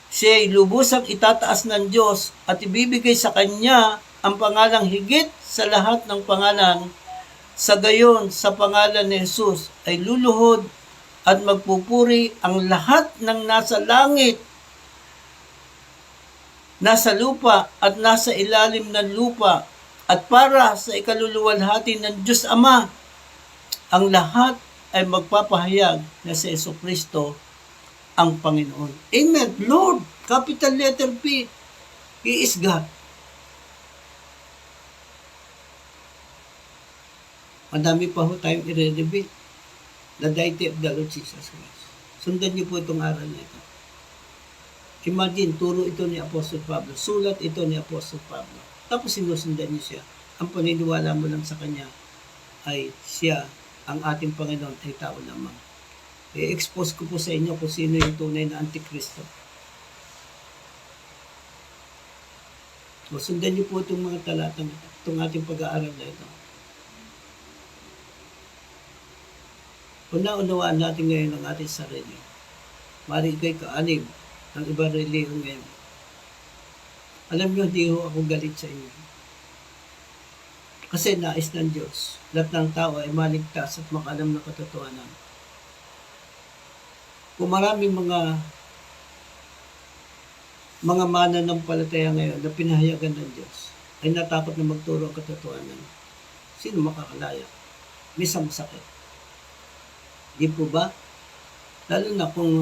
Speaker 1: siya ay lubusang itataas ng Diyos at ibibigay sa Kanya ang pangalang higit sa lahat ng pangalan. Sa gayon, sa pangalan ni Jesus ay luluhod at magpupuri ang lahat ng nasa langit, nasa lupa at nasa ilalim ng lupa, at para sa ikaluluwalhati ng Diyos Ama, ang lahat ay magpapahayag na si Jesucristo ang Panginoon. Amen. Lord, capital letter P, He is God. Madami pa ho tayong i-reveal. The deity of the Lord Jesus Christ. Sundan niyo po itong aral na ito. Imagine, turo ito ni Apostol Pablo. Sulat ito ni Apostol Pablo. Tapos sinusundan niyo siya. Ang paniniwala mo lang sa Kanya ay siya, ang ating Panginoon, ay tao lamang. I-expose ko po sa inyo kung sino yung tunay na Antikristo. So, sundan niyo po itong mga talatang ito, itong ating pag-aaral na ito. Una-unawaan natin ngayon ang ating sarili. Maring ikaw'y kaanib ng ibang relihiyon ngayon. Alam niyo, di ho ako galit sa inyo. Kasi nais ng Diyos, lahat ng tao ay maligtas at makalam ng katotohanan. Kung maraming mga mananampalataya ngayon na pinahayagan ng Diyos ay natakot na magturo ang katotohanan, sino makakalaya? Misang masakit. Di po ba? Lalo na kung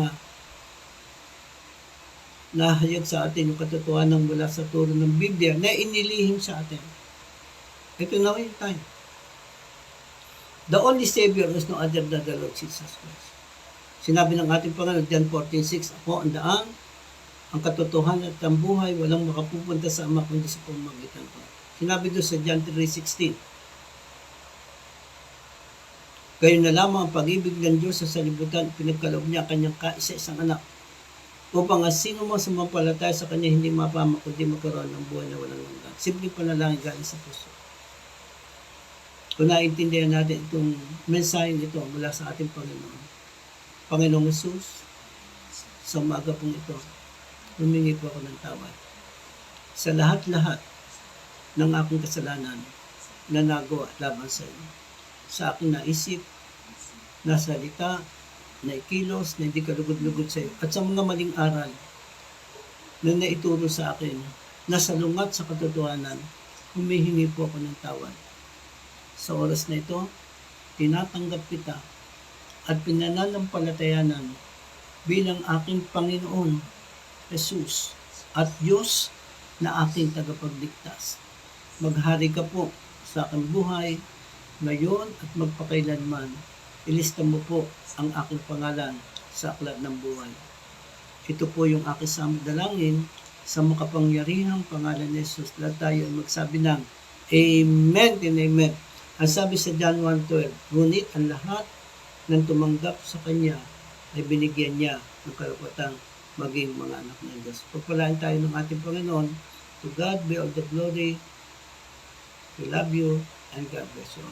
Speaker 1: nahayag sa atin yung katotohanan mula sa turo ng Biblia na inilihim sa atin. Ito na yung time. The only Savior is no other than the Lord Jesus Christ. Sinabi ng ating Panginoon, John 14:6, ako ang daan, ang katotohanan at ang buhay, walang makapupunta sa Ama kundi sa pamamagitan ko. Sinabi doon sa John 3:16, gayon na lamang ang pag-ibig ng Diyos sa salibutan, pinagkaloob niya kanyang kaisa-isang anak, upang ang sino mo sumampalataya sa Kanya hindi mapahamak kundi magkaroon ng buhay na walang hanggan. Simple panalangin galing sa puso. Kung naintindihan natin itong mensahe nito mula sa ating Panginoon, Panginoong Jesus, sa umaga pong ito, humingi po ako ng tawad sa lahat-lahat ng aking kasalanan na nagawa laban sa iyo. Sa aking naisip, nasalita, naikilos, na hindi kalugod-lugod sa iyo, at sa mga maling aral na naituro sa akin, na salungat sa katotohanan, humihingi po ako ng tawad. Sa oras na ito, tinatanggap kita at pinananampalatayanan bilang aking Panginoon, Jesus, at Diyos na aking tagapagligtas. Maghari ka po sa aking buhay, ngayon at magpakailanman. Ilista mo po ang aking pangalan sa aklat ng buhay. Ito po yung aking samudalangin sa makapangyarihang pangalan ni Jesus. Lahat tayo magsabi ng Amen and Amen. Ang sabi sa John 1:12, ngunit ang lahat ng tumanggap sa Kanya ay binigyan niya ng karapatang maging mga anak ng Diyos. Pagpalaan tayo ng ating Panginoon. To God be all the glory. We love you and God bless you.